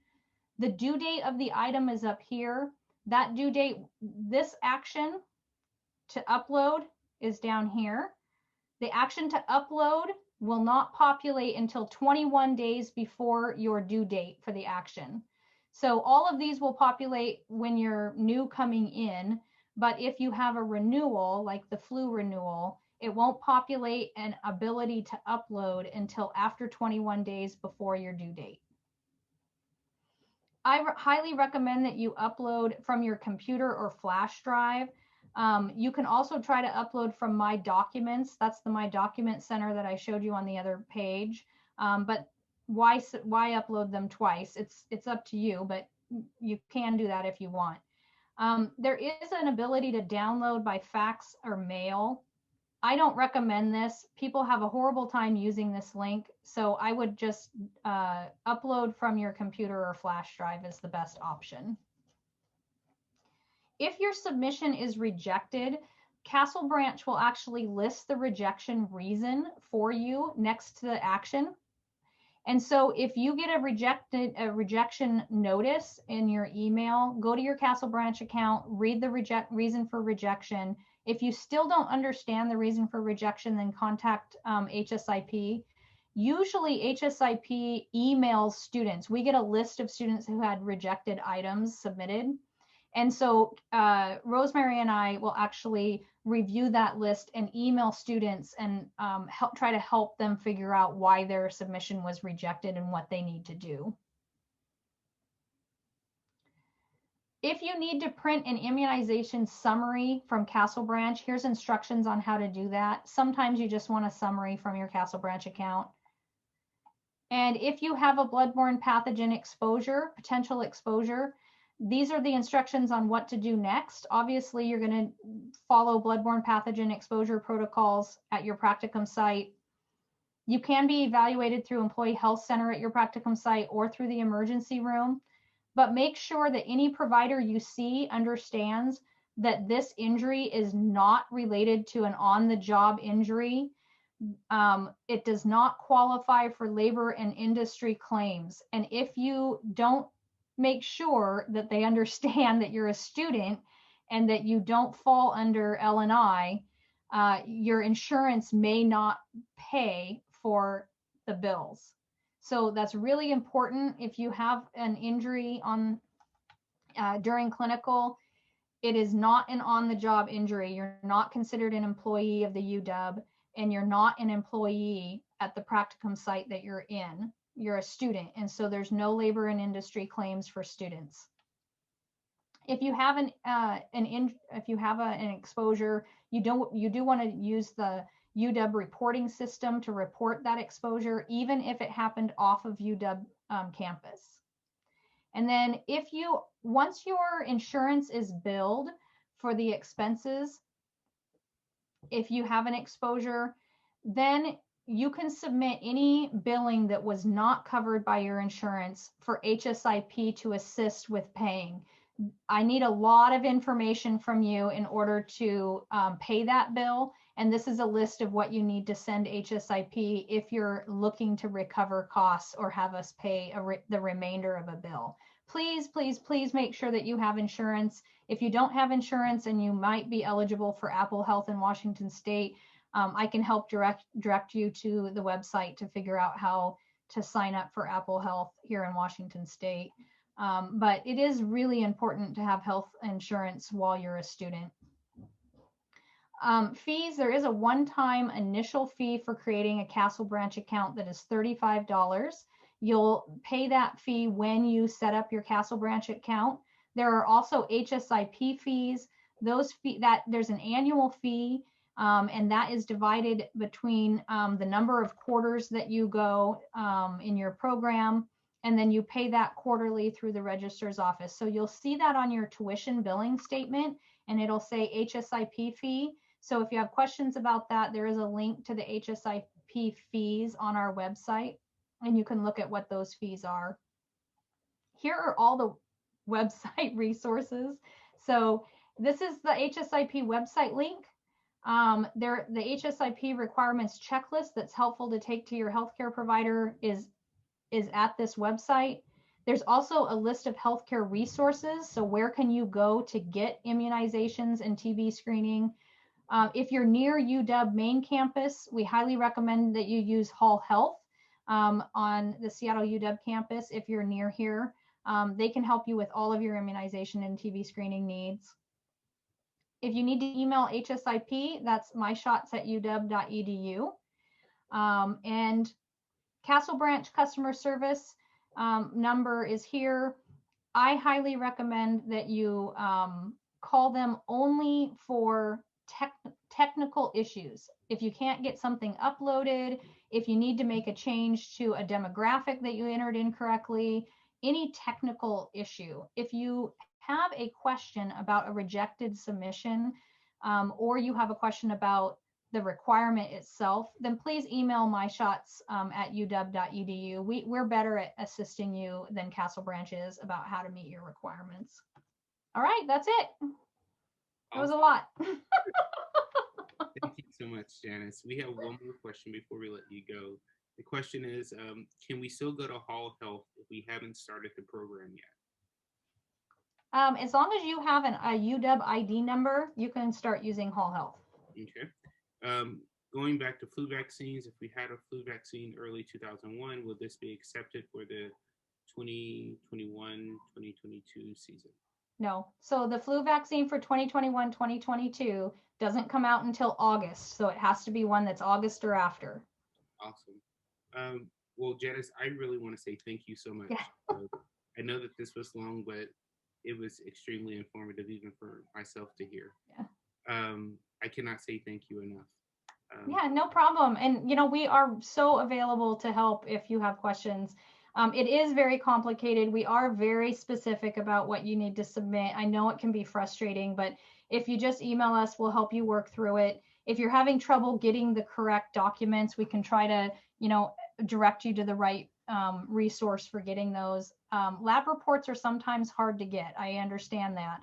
The due date of the item is up here. That due date, this action to upload is down here. The action to upload will not populate until 21 days before your due date for the action. So all of these will populate when you're new coming in, but if you have a renewal, like the flu renewal, it won't populate an ability to upload until after 21 days before your due date. I highly recommend that you upload from your computer or flash drive. You can also try to upload from My Documents. That's the My Document Center that I showed you on the other page. But why upload them twice? It's up to you, but you can do that if you want. There is an ability to download by fax or mail. I don't recommend this. People have a horrible time using this link, so I would just upload from your computer or flash drive is the best option. If your submission is rejected, Castle Branch will actually list the rejection reason for you next to the action. And so if you get a rejection notice in your email, go to your Castle Branch account, read the reason for rejection. If you still don't understand the reason for rejection, then contact HSIP. Usually HSIP emails students. We get a list of students who had rejected items submitted. And so Rosemary and I will actually review that list and email students and try to help them figure out why their submission was rejected and what they need to do. If you need to print an immunization summary from Castle Branch, here's instructions on how to do that. Sometimes you just want a summary from your Castle Branch account. And if you have a bloodborne pathogen exposure, potential exposure, these are the instructions on what to do next. Obviously, you're going to follow bloodborne pathogen exposure protocols at your practicum site. You can be evaluated through Employee Health Center at your practicum site or through the emergency room. But make sure that any provider you see understands that this injury is not related to an on-the-job injury. It does not qualify for labor and industry claims. And if you don't make sure that they understand that you're a student and that you don't fall under L&I, your insurance may not pay for the bills. So that's really important. If you have an injury on during clinical, it is not an on-the-job injury. You're not considered an employee of the UW, and you're not an employee at the practicum site that you're in. You're a student, and so there's no labor and industry claims for students. If you have an exposure, you do want to use the UW reporting system to report that exposure, even if it happened off of UW campus. And then once your insurance is billed for the expenses, if you have an exposure, then you can submit any billing that was not covered by your insurance for HSIP to assist with paying. I need a lot of information from you in order to pay that bill. And this is a list of what you need to send HSIP if you're looking to recover costs or have us pay the remainder of a bill. Please, please, please make sure that you have insurance. If you don't have insurance and you might be eligible for Apple Health in Washington State, I can help direct you to the website to figure out how to sign up for Apple Health here in Washington State. But it is really important to have health insurance while you're a student. Fees, there is a one-time initial fee for creating a Castle Branch account that is $35. You'll pay that fee when you set up your Castle Branch account. There are also HSIP fees. There's an annual fee, and that is divided between the number of quarters that you go in your program, and then you pay that quarterly through the registrar's office. So you'll see that on your tuition billing statement, and it'll say HSIP fee. So if you have questions about that, there is a link to the HSIP fees on our website, and you can look at what those fees are. Here are all the website resources. So this is the HSIP website link. The HSIP requirements checklist that's helpful to take to your healthcare provider is at this website. There's also a list of healthcare resources. So where can you go to get immunizations and TB screening? If you're near UW main campus, we highly recommend that you use Hall Health on the Seattle UW campus. If you're near here, they can help you with all of your immunization and TB screening needs. If you need to email HSIP, that's myshots@uw.edu. And Castle Branch customer service number is here. I highly recommend that you call them only for technical issues. If you can't get something uploaded, if you need to make a change to a demographic that you entered incorrectly, any technical issue. If you have a question about a rejected submission, or you have a question about the requirement itself, then please email myshots@uw.edu. We're better at assisting you than Castle Branch is about how to meet your requirements. All right, that's it. That was a lot. Thank you so much, Janice. We have one more question before we let you go. The question is, can we still go to Hall Health if we haven't started the program yet? As long as you have a UW ID number, you can start using Hall Health. Okay. Um, Going back to flu vaccines, if we had a flu vaccine early 2001, will this be accepted for the 2021-2022 season? No. So the flu vaccine for 2021, 2022 doesn't come out until August. So it has to be one that's August or after. Awesome. Well, Janice, I really want to say thank you so Yeah. much. I know that this was long, but it was extremely informative, even for myself to hear. Yeah. I cannot say thank you enough. Yeah, no problem. And, we are so available to help if you have questions. It is very complicated. We are very specific about what you need to submit. I know it can be frustrating, but if you just email us, we'll help you work through it. If you're having trouble getting the correct documents, we can try to, direct you to the right resource for getting those. Lab reports are sometimes hard to get. I understand that.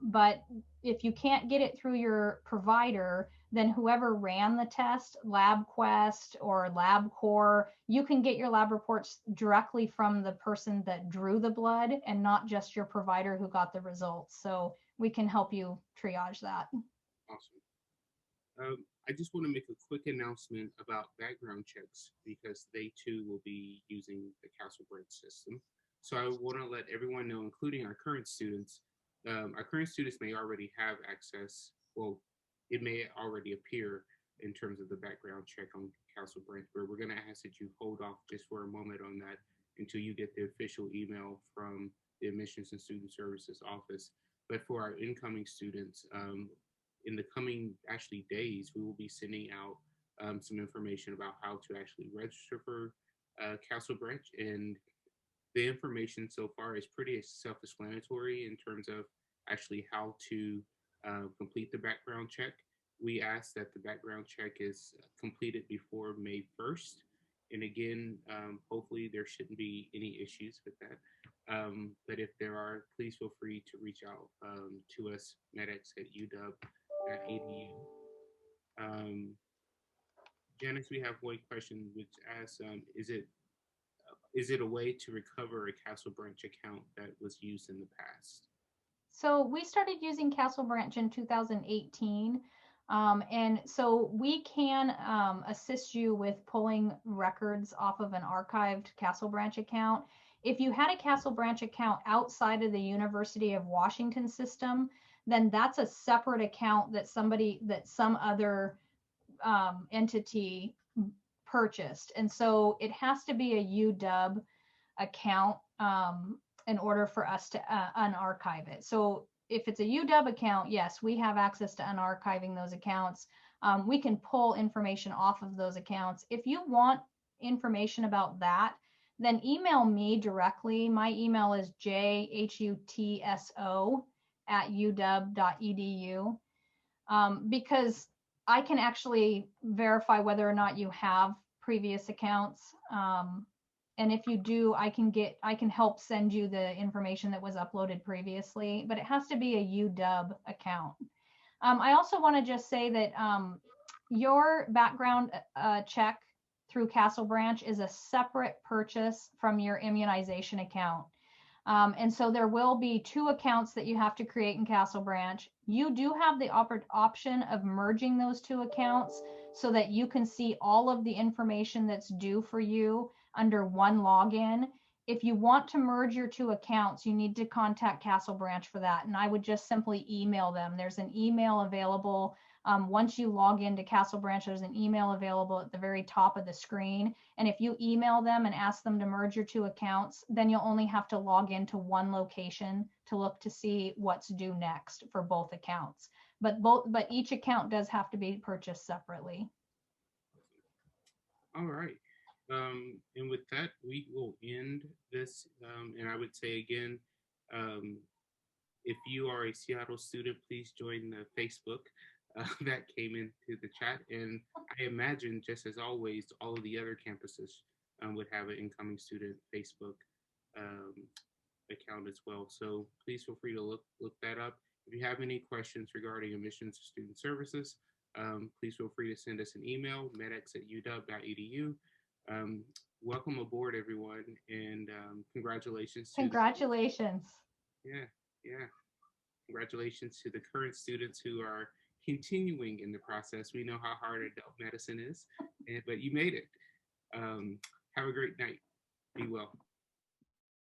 But if you can't get it through your provider, then whoever ran the test, LabQuest or LabCorp, you can get your lab reports directly from the person that drew the blood and not just your provider who got the results. So we can help you triage that. Awesome. I just want to make a quick announcement about background checks because they too will be using the Castle Branch system. So I want to let everyone know, including our current students. Our current students may already have access. Well, it may already appear in terms of the background check on Castle Branch, but we're going to ask that you hold off just for a moment on that until you get the official email from the Admissions and Student Services office. But for our incoming students, in the coming actually days, we will be sending out some information about how to actually register for Castle Branch. And the information so far is pretty self-explanatory in terms of actually how to complete the background check. We ask that the background check is completed before May 1st. And again, hopefully there shouldn't be any issues with that. But if there are, please feel free to reach out to us, medex@uw.edu. Um, Janice, we have one question which asks, is it a way to recover a Castle Branch account that was used in the past? So we started using Castle Branch in 2018. And so we can assist you with pulling records off of an archived Castle Branch account. If you had a Castle Branch account outside of the University of Washington system, then that's a separate account that some other entity purchased. And so it has to be a UW account in order for us to unarchive it. So if it's a UW account, yes, we have access to unarchiving those accounts. We can pull information off of those accounts. If you want information about that, then email me directly. My email is jhutso@uw.edu because I can actually verify whether or not you have previous accounts. And if you do, I can help send you the information that was uploaded previously, but it has to be a UW account. I also want to just say that your background check through Castle Branch is a separate purchase from your immunization account. And so there will be two accounts that you have to create in Castle Branch. You do have the option of merging those two accounts so that you can see all of the information that's due for you under one login. If you want to merge your two accounts, you need to contact Castle Branch for that. And I would just simply email them. There's an email available. Once you log into Castle Branch, there's an email available at the very top of the screen. And if you email them and ask them to merge your two accounts, then you'll only have to log into one location to look to see what's due next for both accounts. But each account does have to be purchased separately. All right. And with that, we will end this. And I would say again, um, if you are a Seattle student, please join the Facebook that came into the chat. And I imagine, just as always, all of the other campuses would have an incoming student Facebook um, account as well. So please feel free to look that up. If you have any questions regarding admissions to student services, please feel free to send us an email, medex@uw.edu. Welcome aboard, everyone, and congratulations. Congratulations. Yeah. Yeah. Congratulations to the current students who are continuing in the process. We know how hard adult medicine is, but you made it. Have a great night. Be well.